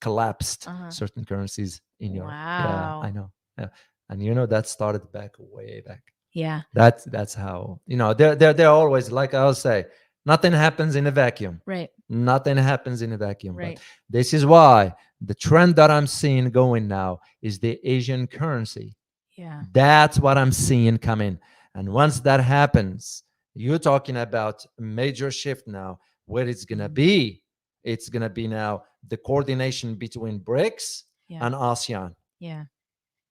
collapsed Uh-huh. certain currencies in Europe. Yeah, I Wow. know. Yeah. And that started back way back. Yeah. That's how they're always, like I'll say, nothing happens in a vacuum. Right. Nothing happens in a vacuum. But Right. this is why the trend that I'm seeing going now is the Asian currency. Yeah. That's what I'm seeing coming. And once that happens, you're talking about a major shift now. Where it's gonna Mhm. be, it's gonna be now the coordination between BRICS Yeah. and ASEAN, Yeah.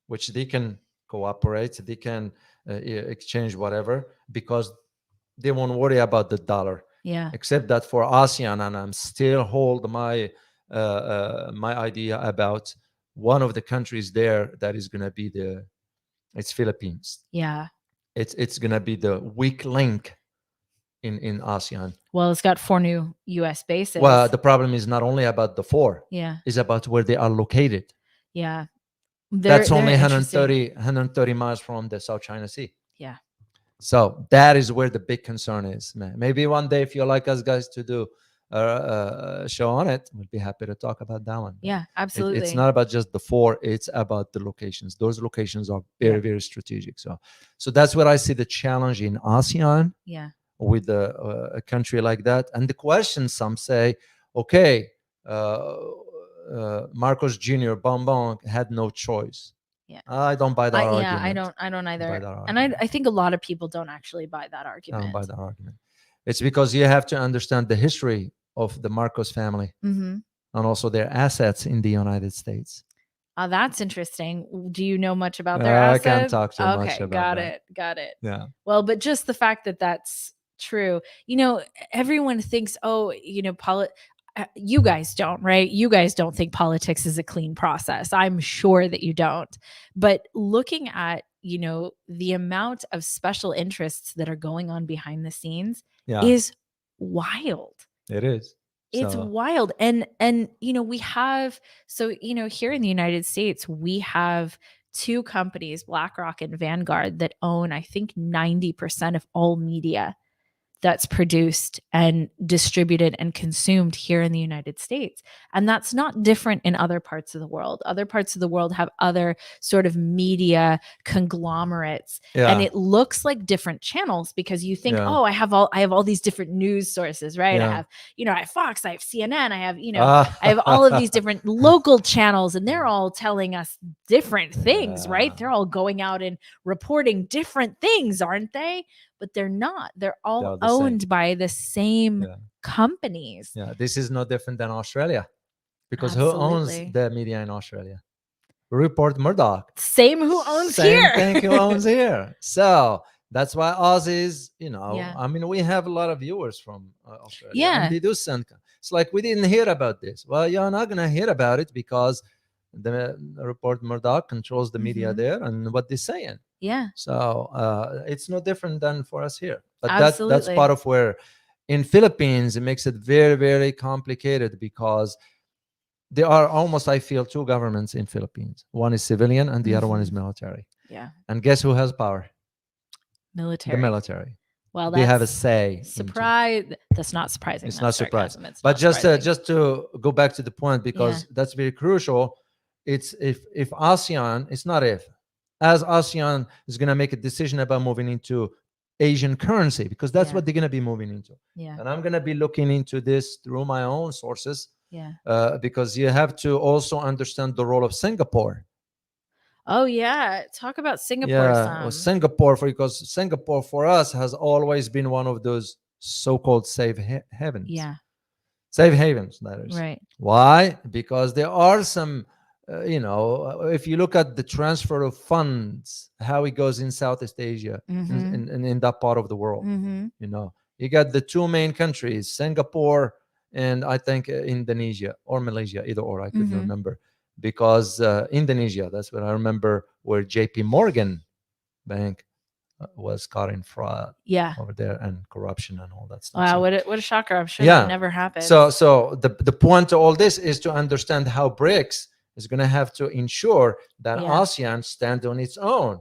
which they can cooperate, they can exchange whatever, because they won't worry about the dollar. Yeah. Except that for ASEAN, and I'm still hold my idea about one of the countries there that is going to be it's Philippines. Yeah. It's going to be the weak link in ASEAN. Well, it's got 4 new US bases. Well, the problem is not only about the four, Yeah. it's about where they are located. Yeah. That's They're only interesting. 130 miles from the South China Sea. Yeah. So that is where the big concern is, man. Maybe one day, if you like us guys to do a show on it, we'll be happy to talk about that one. Yeah, It's absolutely. not about just the four; it's about the locations. Those locations are very, Yep. very strategic. So that's where I see the challenge in ASEAN Yeah. with a country like that. And the question, some say, okay, Marcos Jr. Bonbon had no choice. Yeah. I don't buy that Yeah, I argument. don't Buy either. that And argument. I think a lot of people don't actually buy that I argument. don't buy that argument. It's because you have to understand the history of the Marcos family Mm-hmm. and also their assets in the United States. That's interesting. Do you know much about their I can't assets? talk too much Okay, about got that. it. Got it. Yeah. Well, but just the fact that that's true. Everyone thinks, oh, you guys don't, right? You guys don't think politics is a clean process. I'm sure that you don't. But looking at, the amount of special interests that are going on behind the scenes Yeah, is wild. it is. It's So, wild. And we have, so here in the United States, we have 2 companies, BlackRock and Vanguard, that own, I think, 90% of all media that's produced and distributed and consumed here in the United States. And that's not different in other parts of the world. Other parts of the world have other sort of media conglomerates, and yeah, it looks like different channels, because you think, yeah, "Oh, I have all these different news sources, right? yeah. I have Fox, I have CNN, Ah, I have all of these different local channels, and they're all telling us different things, right? yeah, They're all going out and reporting different things, aren't they? But they're not. They're they all are the same. owned by the same Yeah, companies. yeah. This is no different than Australia, because who owns Absolutely. the media in Australia? Rupert Murdoch. Same who owns Same here. thing who owns here. So that's why Aussies, Yeah. I mean, we have a lot of viewers from Australia, Yeah. and they do send. It's like we didn't hear about this. Well, you're not gonna hear about it because the Rupert Murdoch controls the media Mhm. there and what they're saying. Yeah. So it's no different than for us here. But that's Absolutely. part of where in Philippines it makes it very, very complicated, because there are almost, I feel, 2 governments in Philippines. One is civilian and the other one is military. Yeah. And guess who has power? Military. The military. Well, They have a that's say. surprise. That's not surprising. It's That's not surprising. sarcasm. It's But not surprising. just to go back to the point, because that's very crucial. It's if ASEAN, it's not if, as ASEAN is going to make a decision about moving into Asian currency, because that's what they're going to be moving into. Yeah. And I'm going to be looking into this through my own sources, Yeah. because you have to also understand the role of Singapore. Oh yeah. Talk about Singapore Yeah, some. Singapore, because Singapore for us has always been one of those so-called safe havens. Yeah. safe havens, that is. Right. Why? Because there are some, if you look at the transfer of funds, how it goes in Southeast Asia, Mm-hmm. in that part of the world, Mm-hmm. you got the two main countries, Singapore and I think Indonesia or Malaysia, either or, I couldn't Mm-hmm. remember. Because Indonesia, that's what I remember, where JP Morgan Bank was caught in fraud Yeah. over there and corruption and all that stuff. Wow, So, what a shocker. I'm sure yeah. that never happened. So the point to all this is to understand how BRICS is going to have to ensure that Yeah. ASEAN stand on its own.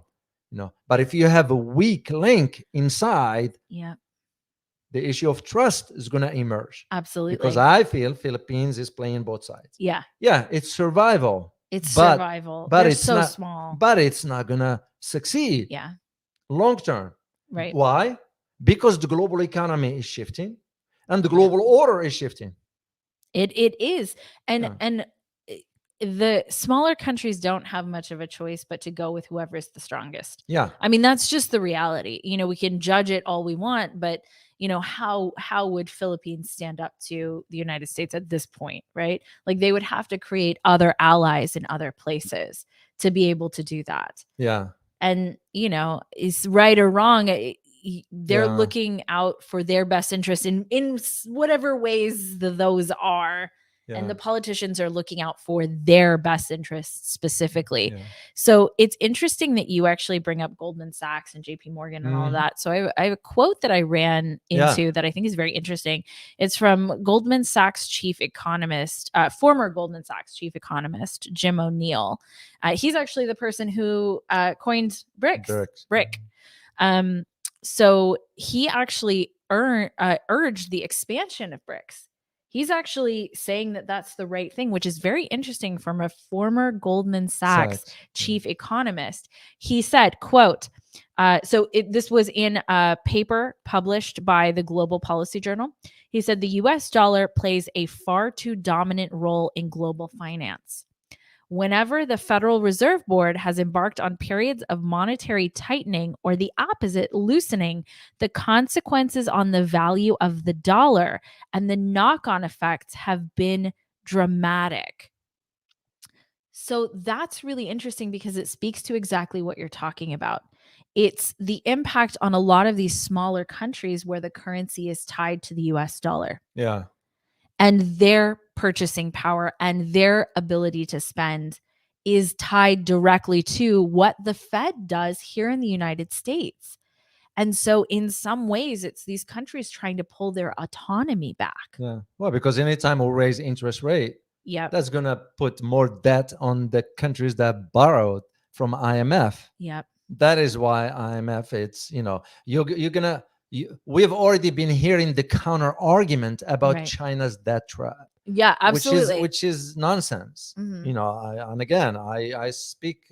But if you have a weak link inside, Yeah, the issue of trust is going to emerge. absolutely. Because I feel Philippines is playing both sides. Yeah, Yeah, it's survival. it's but survival. but They're it's so not small. but it's not gonna succeed Yeah, long term. right. Why? Because the global economy is shifting and the Yeah. global order is shifting. It is. And Yeah. and the smaller countries don't have much of a choice but to go with whoever's the strongest. Yeah. I mean, that's just the reality. We can judge it all we want, but how would Philippines stand up to the United States at this point, right? Like they would have to create other allies in other places to be able to do that. Yeah. And is right or wrong, they're Yeah. looking out for their best interest in whatever ways those are. Yeah. And the politicians are looking out for their best interests specifically. Yeah. So it's interesting that you actually bring up Goldman Sachs and JP Morgan and all of that. So I have a quote that I ran into that I think is very interesting. It's from Goldman Sachs chief economist, former Goldman Sachs chief economist, Jim O'Neill. He's actually the person who coined BRICS. BRIC. So he actually urged the expansion of BRICS. He's actually saying that that's the right thing, which is very interesting from a former Goldman Sachs chief economist. He said, quote, this was in a paper published by the Global Policy Journal. He said the US dollar plays a far too dominant role in global finance. Whenever the Federal Reserve Board has embarked on periods of monetary tightening or the opposite, loosening, the consequences on the value of the dollar and the knock-on effects have been dramatic. So that's really interesting because it speaks to exactly what you're talking about. It's the impact on a lot of these smaller countries where the currency is tied to the US dollar. Yeah. And their purchasing power and their ability to spend is tied directly to what the Fed does here in the United States. And so in some ways, it's these countries trying to pull their autonomy back. Yeah. Well, because anytime we raise interest rate, Yep. that's going to put more debt on the countries that borrowed from IMF. Yep. That is why IMF, it's, you're going to, we've already been hearing the counter argument about China's debt trap. Yeah, absolutely. Which is nonsense. Mm-hmm. And again, I speak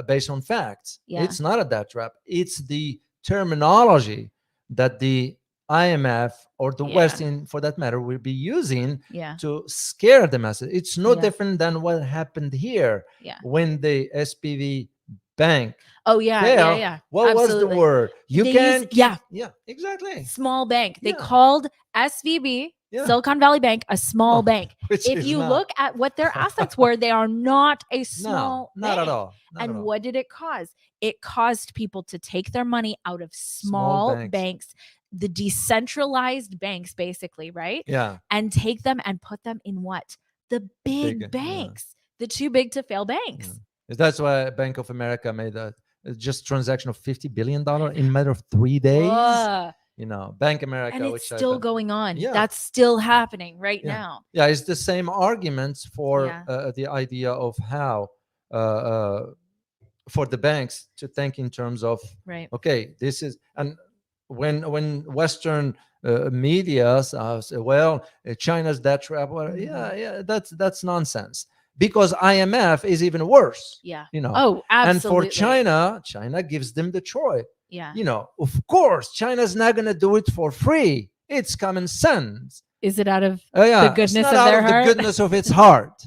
based on facts. Yeah. It's not a debt trap. It's the terminology that the IMF or the West, for that matter, will be using to scare the masses. It's no different than what happened here when the SPV bank. Oh yeah, failed. yeah. What absolutely. was the word? You They can use- yeah, exactly. small bank. They Yeah. called SVB, Silicon Valley Bank, a small bank. Which If is you not- look at what their assets were, they are not a small no, not bank. at all. Not at And all. what did it cause? It caused people to take their money out of Small small banks. banks, the decentralized banks, basically, right? Yeah. And take them and put them in what? The big Big, banks, the too big to fail banks. That's why Bank of America made a just transaction of $50 billion in a matter of 3 days. Bank America, And which it's still going on. Yeah. That's still happening right Yeah. now. Yeah, it's the same arguments for the idea of how for the banks to think in terms of okay, this is, and when Western media say, well, China's debt trap, that's nonsense, because IMF is even worse. Oh, absolutely. And for China gives them the choice. Yeah. Of course, China's not going to do it for free. It's common sense. Is it out of the goodness it's not of out their of heart? the goodness of its heart.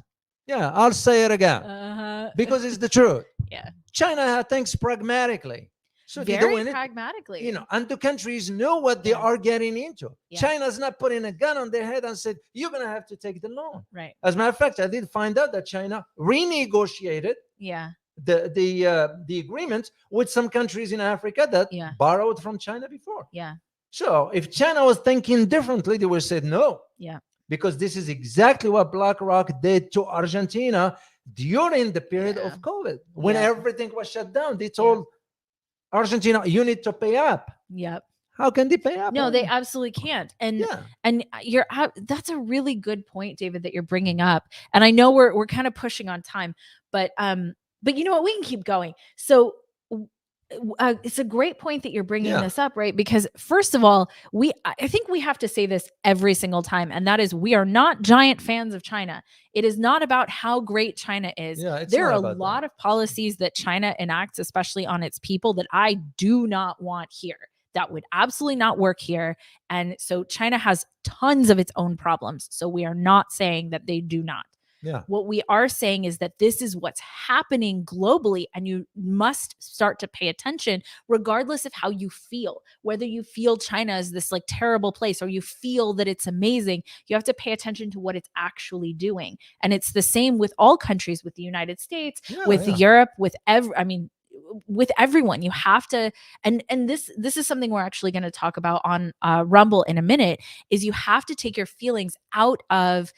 Yeah, I'll say it again because it's the truth. Yeah. China thinks pragmatically. So they're very doing it, pragmatically. and the countries know what they Yeah. are getting into. Yeah. China's not putting a gun on their head and said, you're going to have to take the loan. Right. As a matter of fact, I did find out that China renegotiated Yeah. the agreement with some countries in Africa that Yeah. borrowed from China before. Yeah. So if China was thinking differently, they would have said no. Yeah. Because this is exactly what BlackRock did to Argentina during the period Yeah. of COVID. When Yeah. everything was shut down, they told Argentina, you need to pay up. Yep. How can they pay up? No, they absolutely can't. And Yeah. and that's a really good point, David, that you're bringing up. And I know we're kind of pushing on time, but you know what, we can keep going. So it's a great point that you're bringing Yeah. this up, right? Because first of all, I think we have to say this every single time, and that is we are not giant fans of China. It is not about how great China is. Yeah, it's There are not a about lot that. of policies that China enacts, especially on its people, that I do not want here. That would absolutely not work here. And so China has tons of its own problems. So we are not saying that they do not. Yeah. What we are saying is that this is what's happening globally, and you must start to pay attention regardless of how you feel. Whether you feel China is this like terrible place or you feel that it's amazing, you have to pay attention to what it's actually doing. And it's the same with all countries, with the United States, with Europe, with with everyone. You have to, and this is something we're actually going to talk about on Rumble in a minute, is you have to take your feelings out of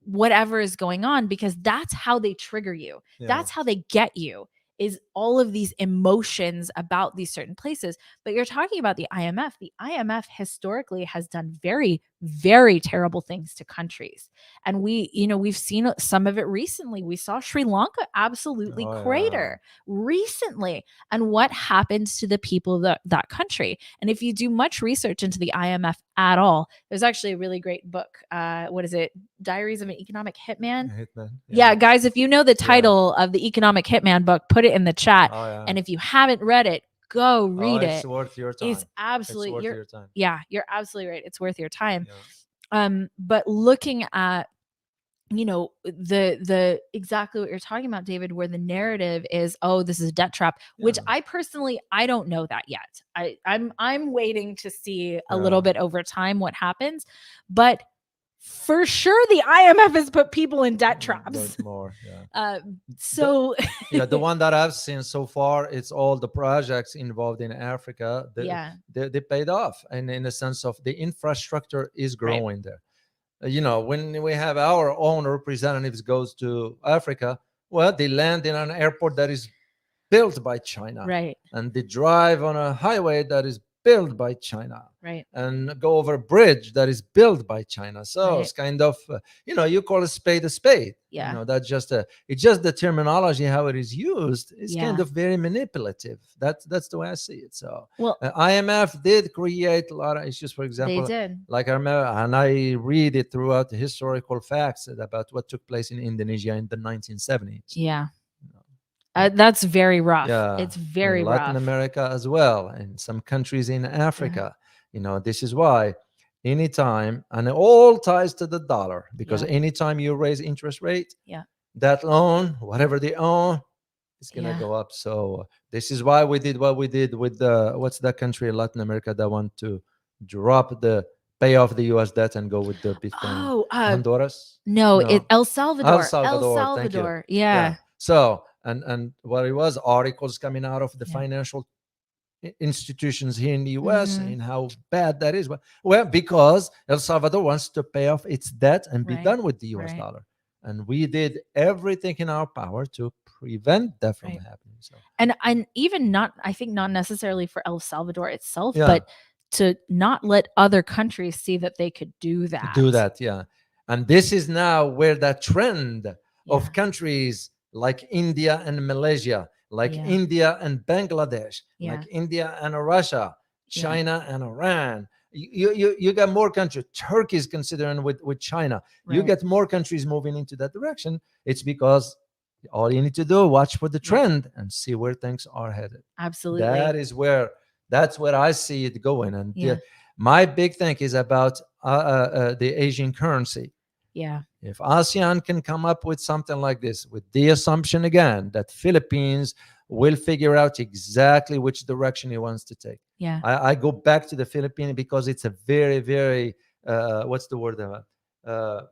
whatever is going on, because that's how they trigger you. Yeah. That's how they get you, is all of these emotions about these certain places. But you're talking about the IMF. The IMF historically has done very, very terrible things to countries. And we've seen some of it recently. We saw Sri Lanka absolutely crater recently. And what happens to the people of that country? And if you do much research into the IMF at all, there's actually a really great book. What is it? Diaries of an Economic Hitman. Yeah, guys, if you know the title of the Economic Hitman book, put it in the chat. And if you haven't read it, go read it. It's worth your time. It's absolutely worth your time. Yeah, you're absolutely right. It's worth your time. Yeah. But looking at the exactly what you're talking about, David, where the narrative is, oh, this is a debt trap, which I personally, I don't know that yet. I'm waiting to see a little bit over time what happens, but for sure the IMF has put people in debt traps. More, so the one that I've seen so far, it's all the projects involved in Africa. They paid off, and in the sense of the infrastructure is growing there. When we have our own representatives goes to Africa, well, they land in an airport that is built by China, right? And they drive on a highway that is built by China, right? And go over a bridge that is built by China. So it's kind of, you call a spade a spade. Yeah. That's just it's just the terminology, how it is used is kind of very manipulative. That's the way I see it. So IMF did create a lot of issues. For example, they did. Like I remember, and I read it throughout the historical facts about what took place in Indonesia in the 1970s. Yeah. That's very rough. Yeah, it's very in rough. Latin America as well, and some countries in Africa. This is why anytime, and it all ties to the dollar, because anytime you raise interest rate, that loan, whatever they own, is gonna go up. So this is why we did what we did with the what's that country in Latin America that want to pay off the U.S. debt and go with the Bitcoin? Honduras? No, El Salvador. El Salvador. Yeah. So and what it was, articles coming out of the financial institutions here in the US and how bad that is. Well, because El Salvador wants to pay off its debt and be done with the US dollar. And we did everything in our power to prevent that from happening. So and even not, I think not necessarily for El Salvador itself, but to not let other countries see that they could do that. And this is now where that trend of countries like India and Malaysia, like India and Bangladesh, like India and Russia, China and Iran. You got more countries. Turkey is considering with China. You get more countries moving into that direction. It's because all you need to do, watch for the trend and see where things are headed. Absolutely. That's where I see it going. And my big thing is about the Asian currency. Yeah. If ASEAN can come up with something like this, with the assumption again that Philippines will figure out exactly which direction he wants to take. Yeah. I go back to the Philippines because it's a very, very what's the word? Uh,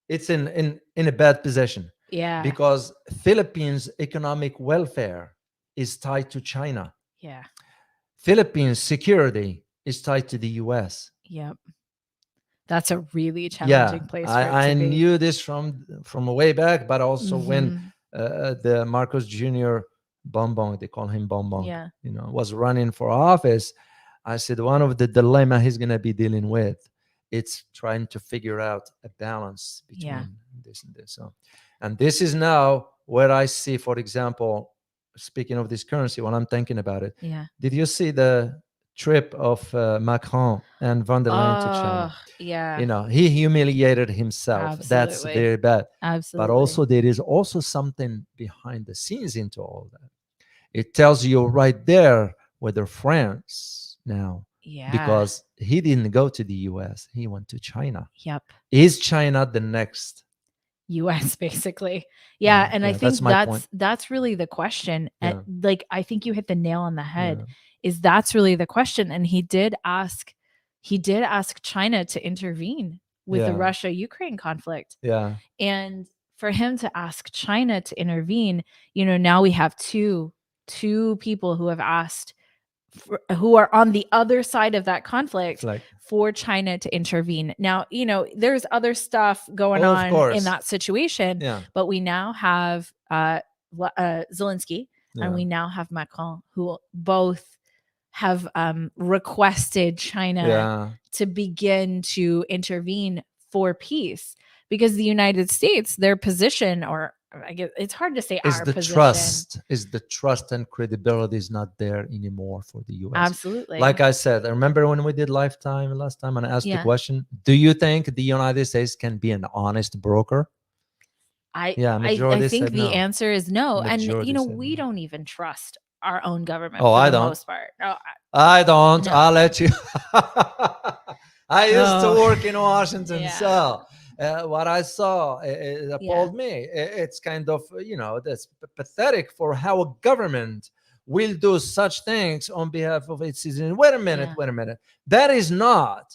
it's in a bad position Yeah. because Philippines' economic welfare is tied to China. Yeah. Philippines' security is tied to the U.S. Yep. That's a really Yeah, challenging place for it I to be. knew this from way back, but also when Mhm. the Marcos Jr. Bonbon, they call him Bonbon, Yeah. was running for office, I said one of the dilemma he's going to be dealing with, it's trying to figure out a balance Yeah. between this and this. So, and this is now where I see, for example, speaking of this currency, when I'm thinking about it, Yeah. did you see the trip of Macron and von der Leyen to China? Oh, yeah. He humiliated himself. That's Absolutely. very bad. But Absolutely. also there is also something behind the scenes into all that. It tells you right there whether France now, Yeah. because he didn't go to the US, he went to China. Yep. Is China the next? US basically. Yeah, and I Yeah, that's think my point. that's really the question. And Yeah, like I think you hit the nail on the head yeah, is that's really the question and he did ask China to intervene with the yeah, Russia-Ukraine conflict. yeah, And for him to ask China to intervene, now we have two people who have asked who are on the other side of that it's conflict like, for China to intervene. Now, there's other stuff going oh, of on in course. that situation, Yeah, but we now have Zelensky and yeah, we now have Macron, who both have requested China yeah. to begin to intervene for peace because the United States, their position, or I guess it's hard to say Is our the position. trust is the trust and credibility is not there anymore for the US. Like Absolutely. I said, I remember when we did Lifetime last time and I asked the Yeah. question, do you think the United States can be an honest broker? I Yeah, I I majority think said the no. answer is no. And Majority said we no. don't even trust our own government Oh, for I the don't. most part. Oh, I don't. no. I'll let you. I used to Oh, work in Washington, yeah. so what I saw it Yeah. appalled me. It's kind of that's pathetic for how a government will do such things on behalf of its citizens. Wait a minute, Yeah. wait a minute. That is not.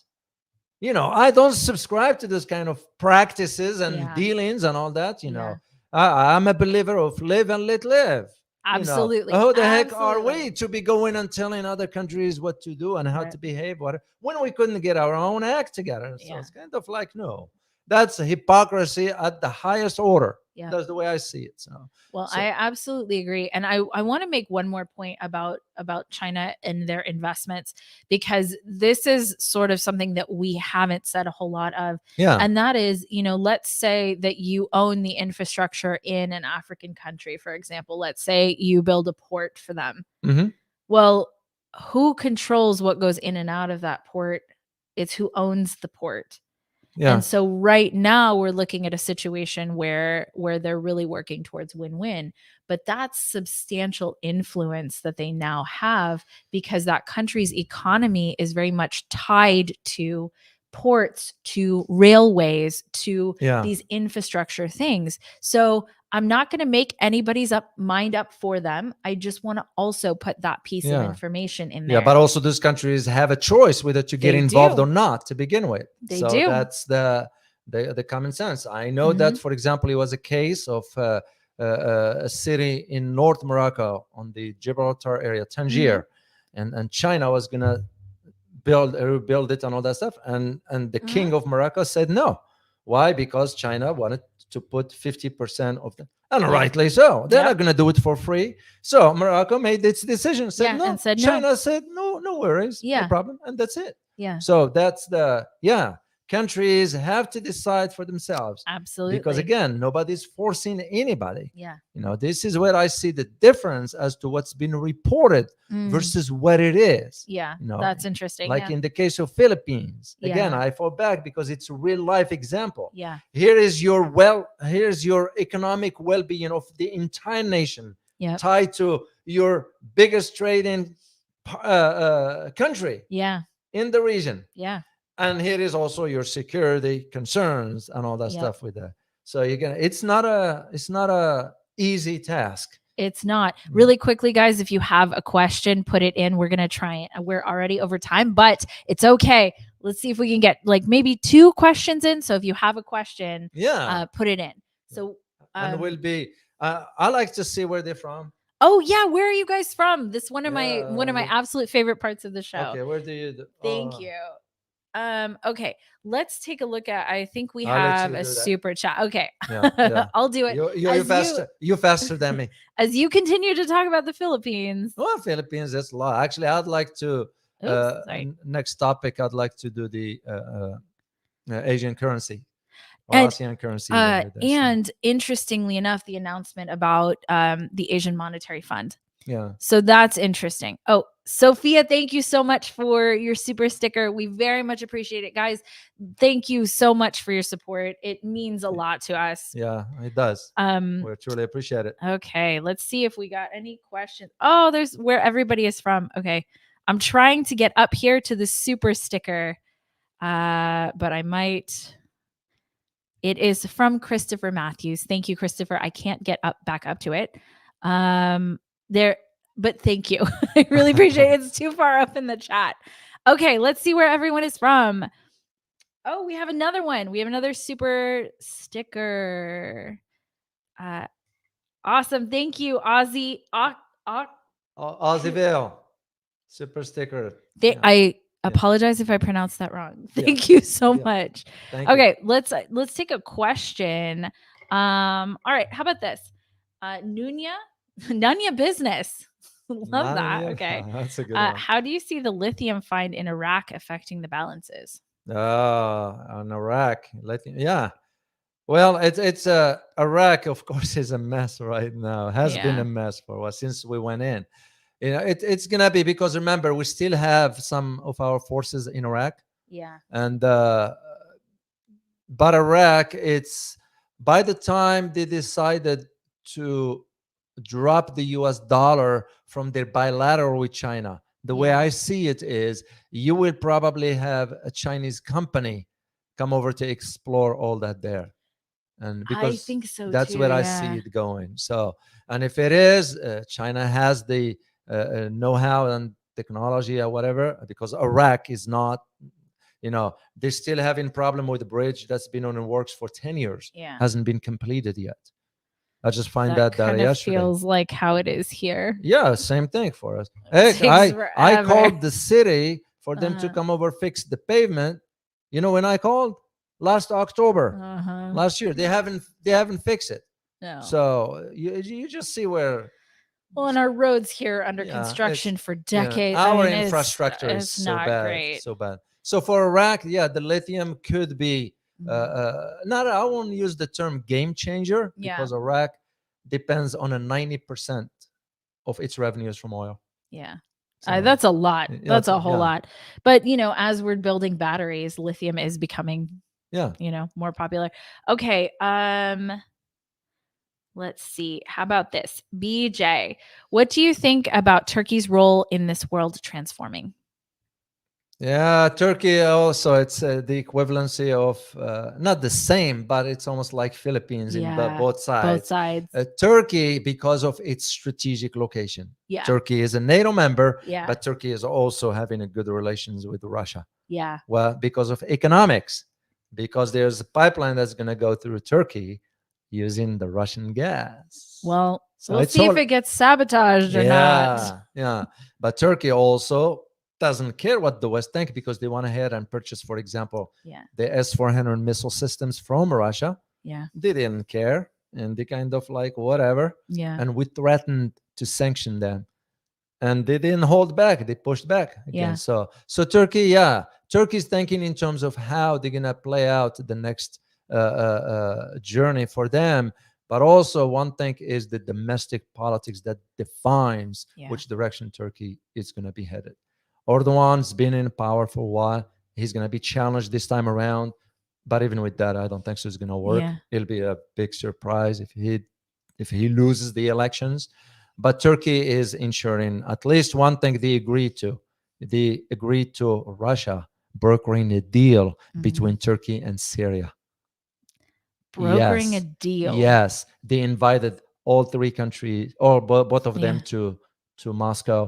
I don't subscribe to this kind of practices and Yeah. dealings and all that. Yeah. I'm a believer of live and let live. Absolutely. Who the heck are we Absolutely. to be going and telling other countries what to do and how Right. to behave? What when we couldn't get our own act together? So Yeah. it's kind of like no, that's a hypocrisy at the highest order. Yeah. That's the way I see it. So, Well, so I absolutely agree. And I want to make one more point about China and their investments because this is sort of something that we haven't said a whole lot of. yeah, And that is, let's say that you own the infrastructure in an African country, for example. Let's say you build a port for them. hmm, Well, who controls what goes in and out of that port? It's who owns the port. yeah, And so right now we're looking at a situation where they're really working towards win-win, but that's substantial influence that they now have because that country's economy is very much tied to ports, to railways, to yeah. these infrastructure things. So I'm not going to make anybody's mind up for them. I just want to also put that piece of Yeah. information in Yeah, there. but also these countries have a choice whether to get They involved do. or not to begin with. They So do. that's the common sense. I know that, Mhm. for example, it was a case of a city in North Morocco on the Gibraltar area, Tangier, and China was gonna rebuild it and all that stuff, and the Uh-huh. king of Morocco said no. Why? Because China wanted to put 50% of the, and Yeah. rightly so. They're not Yep. going to do it for free. So Morocco made its decision, said Yeah, no. and said no. China said no, no worries, no Yeah. problem, and that's it. Yeah. So that's countries have to decide for themselves because Absolutely. again, nobody's forcing anybody. Yeah. This is where I see the difference as to what's been reported Mm. versus what it is. Yeah. That's interesting. Like Yeah. in the case of Philippines, again, Yeah. I fall back because it's a real life example. Yeah. Here's your economic well-being of the entire nation Yep. tied to your biggest trading country Yeah. in the region, Yeah. and here is also your security concerns and all that Yep. stuff with that. So it's not a easy task. It's not. Really quickly, guys, if you have a question, put it in. We're going to try it. We're already over time, but it's okay. Let's see if we can get like maybe 2 questions in. So if you have a question, put it in. So, and we'll be, I like to see where they're from. oh yeah, where are you guys from? This one of my Yeah. absolute favorite parts of the show. Okay, where do you? Thank you. Okay, let's take a look at. I think we I'll let have you a do that. super chat. Okay, Yeah. I'll do it. You're faster. You faster than me. As you continue to talk about the Philippines. Well, Philippines, that's a lot. Actually, I'd like to. Oops, sorry. Next topic, I'd like to do the Asian currency or And, ASEAN currency. Whatever that's and interestingly enough, the announcement about the Asian Monetary Fund. yeah. So that's interesting. Oh, Sophia, thank you so much for your super sticker. We very much appreciate it, guys. Thank you so much for your support. It means a lot to us. Yeah, it does. We truly appreciate it. Okay, let's see if we got any questions. Oh, there's where everybody is from. Okay, I'm trying to get up here to the super sticker, but I might. It is from Christopher Matthews. Thank you, Christopher. I can't get back up to it. There, but thank you. I really appreciate it. It's too far up in the chat. Okay, let's see where everyone is from. Oh, we have another one. We have another super sticker. Awesome. Thank you, Ozzy. Ozzyville, super sticker. I apologize if I pronounced that wrong. Thank you so much. Thank okay, let's take a question. All right, how about this? Nunya Business. Love that. Okay. That's a good one. How do you see the lithium find in Iraq affecting the balances? On Iraq, lithium. Yeah. Well, it's Iraq, of course, is a mess right now. Has been a mess for a while since we went in. You know, it's gonna be because remember we still have some of our forces in Iraq. Yeah. And but Iraq, it's by the time they decided to drop the US dollar from their bilateral with China, the way I see it is you will probably have a Chinese company come over to explore all that there. And because I think so that's too, where I see it going. So, and if it is, China has the know-how and technology or whatever, because Iraq is not, you know, they're still having problem with the bridge that's been on the works for 10 years. Hasn't been completed yet. I just find that kind of yesterday. Feels like how it is here. Yeah, same thing for us. Hey, I called the city for them to come over fix the pavement. You know when I called? Last October, last year. They haven't fixed it. No. So you just see where. Well, and our roads here under construction for decades. Our infrastructure is so not bad, great. so bad. So for Iraq, the lithium could be not. I won't use the term game changer because Iraq depends on 90% of its revenues from oil. Yeah. So, that's a lot. That's a whole lot. But, you know, as we're building batteries, lithium is becoming, you know, more popular. Okay. Let's see. How about this? BJ, what do you think about Turkey's role in this world transforming? Yeah, Turkey also, it's the equivalency of, not the same, but it's almost like Philippines in both sides. Both sides. Turkey, because of its strategic location. Yeah. Turkey is a NATO member, but Turkey is also having a good relations with Russia. Yeah. Well, because of economics, because there's a pipeline that's going to go through Turkey using the Russian gas. Well, so we'll see if it gets sabotaged or not. Yeah. But Turkey also doesn't care what the West think because they went ahead and purchased, for example, the S-400 missile systems from Russia. Yeah. They didn't care. And they kind of like, whatever. Yeah. And we threatened to sanction them. And they didn't hold back. They pushed back again. Yeah. So Turkey, Turkey's thinking in terms of how they're going to play out the next journey for them. But also one thing is the domestic politics that defines which direction Turkey is going to be headed. Erdogan's been in power for a while. He's going to be challenged this time around. But even with that, I don't think so it's going to work. Yeah. It'll be a big surprise if he loses the elections. But Turkey is ensuring at least one thing they agreed to. They agreed to Russia brokering a deal between Turkey and Syria. Brokering a deal. Yes. They invited all three countries or both of them Yeah. to Moscow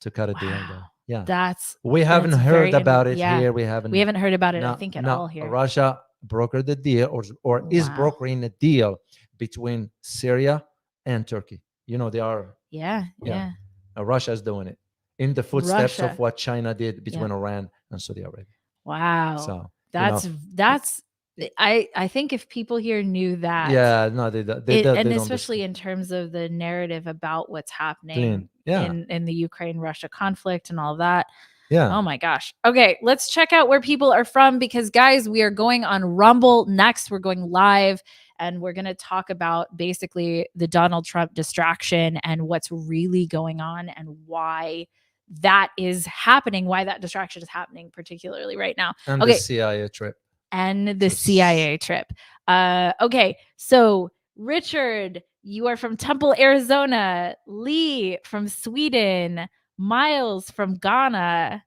to cut a deal Wow. there. Yeah, That's we haven't heard very about it yeah. here. We We haven't. haven't heard about it, I No, think, at no. all here. Russia brokered the deal, or is Wow. brokering a deal between Syria and Turkey. You know, they are. Yeah, Yeah, yeah. Russia is doing it in the footsteps of Russia. what China did Yeah. between Iran and Saudi Arabia. Wow. So you know, That's I think if people here knew that, yeah, no, and they don't especially discuss. in terms of the narrative about what's happening Clean. Yeah, in the Ukraine Russia conflict and all that. yeah. Oh my gosh. Okay, let's check out where people are from, because guys, we are going on Rumble next. We're going live and we're going to talk about basically the Donald Trump distraction and what's really going on and why that is happening, why that distraction is happening particularly right now. And the Okay, CIA trip. and the to CIA trip. Okay, so Richard, you are from Temple, Arizona. Lee from Sweden. Miles from Ghana.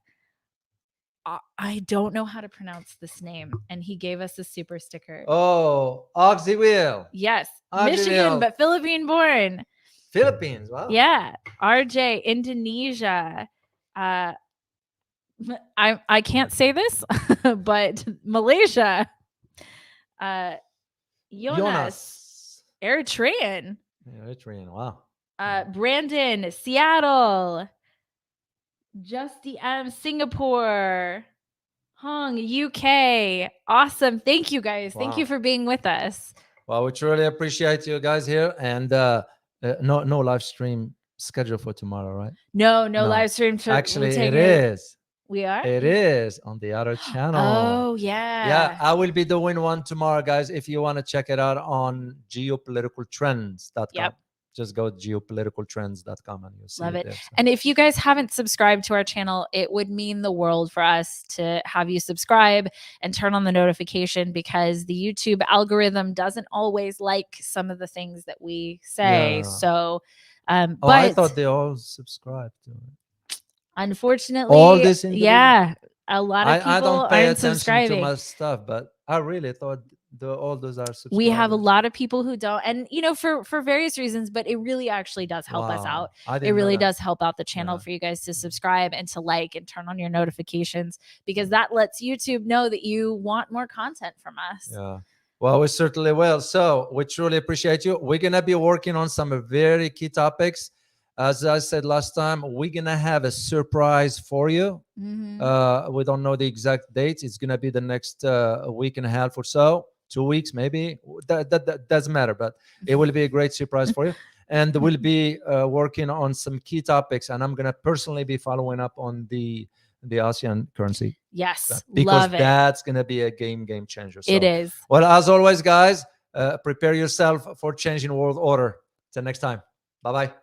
I don't know how to pronounce this name, and he gave us a super sticker. Oh, Oxywheel. Yes, Oxywheel. Michigan, but Philippine born. Philippines. Wow. Yeah, RJ, Indonesia. I can't say this, but Malaysia. Jonas, Eritrean. Eritrean. Wow. Brandon, Seattle. Justy M, Singapore. Hong, UK. Awesome. Thank you guys. Thank you Wow. for being with us. Well, we truly appreciate you guys here, and no live stream scheduled for tomorrow, right? No No. live stream. Actually, we'll it is. We are? It is on the other channel. Oh, yeah. Yeah, I will be doing one tomorrow, guys. If you want to check it out on geopoliticaltrends.com. Yep. Just go to geopoliticaltrends.com and you'll see Love it. there. So. And if you guys haven't subscribed to our channel, it would mean the world for us to have you subscribe and turn on the notification, because the YouTube algorithm doesn't always like some of the things that we say. Yeah. So, but I thought they all subscribed to it. Unfortunately, all this yeah, a lot of people I don't pay aren't attention subscribing to my stuff, but I really thought all those are subscribers. We have a lot of people who don't, and for various reasons, but it really actually does help us out. It really does help out the channel for you guys to subscribe and to like and turn on your notifications, because that lets YouTube know that you want more content from us. Yeah. Well, we certainly will. So we truly appreciate you. We're going to be working on some very key topics. As I said last time, we're going to have a surprise for you. We don't know the exact dates. It's going to be the next week and a half or so, 2 weeks, maybe. That doesn't matter, but it will be a great surprise for you. And we'll be working on some key topics. And I'm going to personally be following up on the ASEAN currency. Yes, because that's going to be a game changer. So, it is. Well, as always, guys, prepare yourself for changing world order. Till next time. Bye-bye.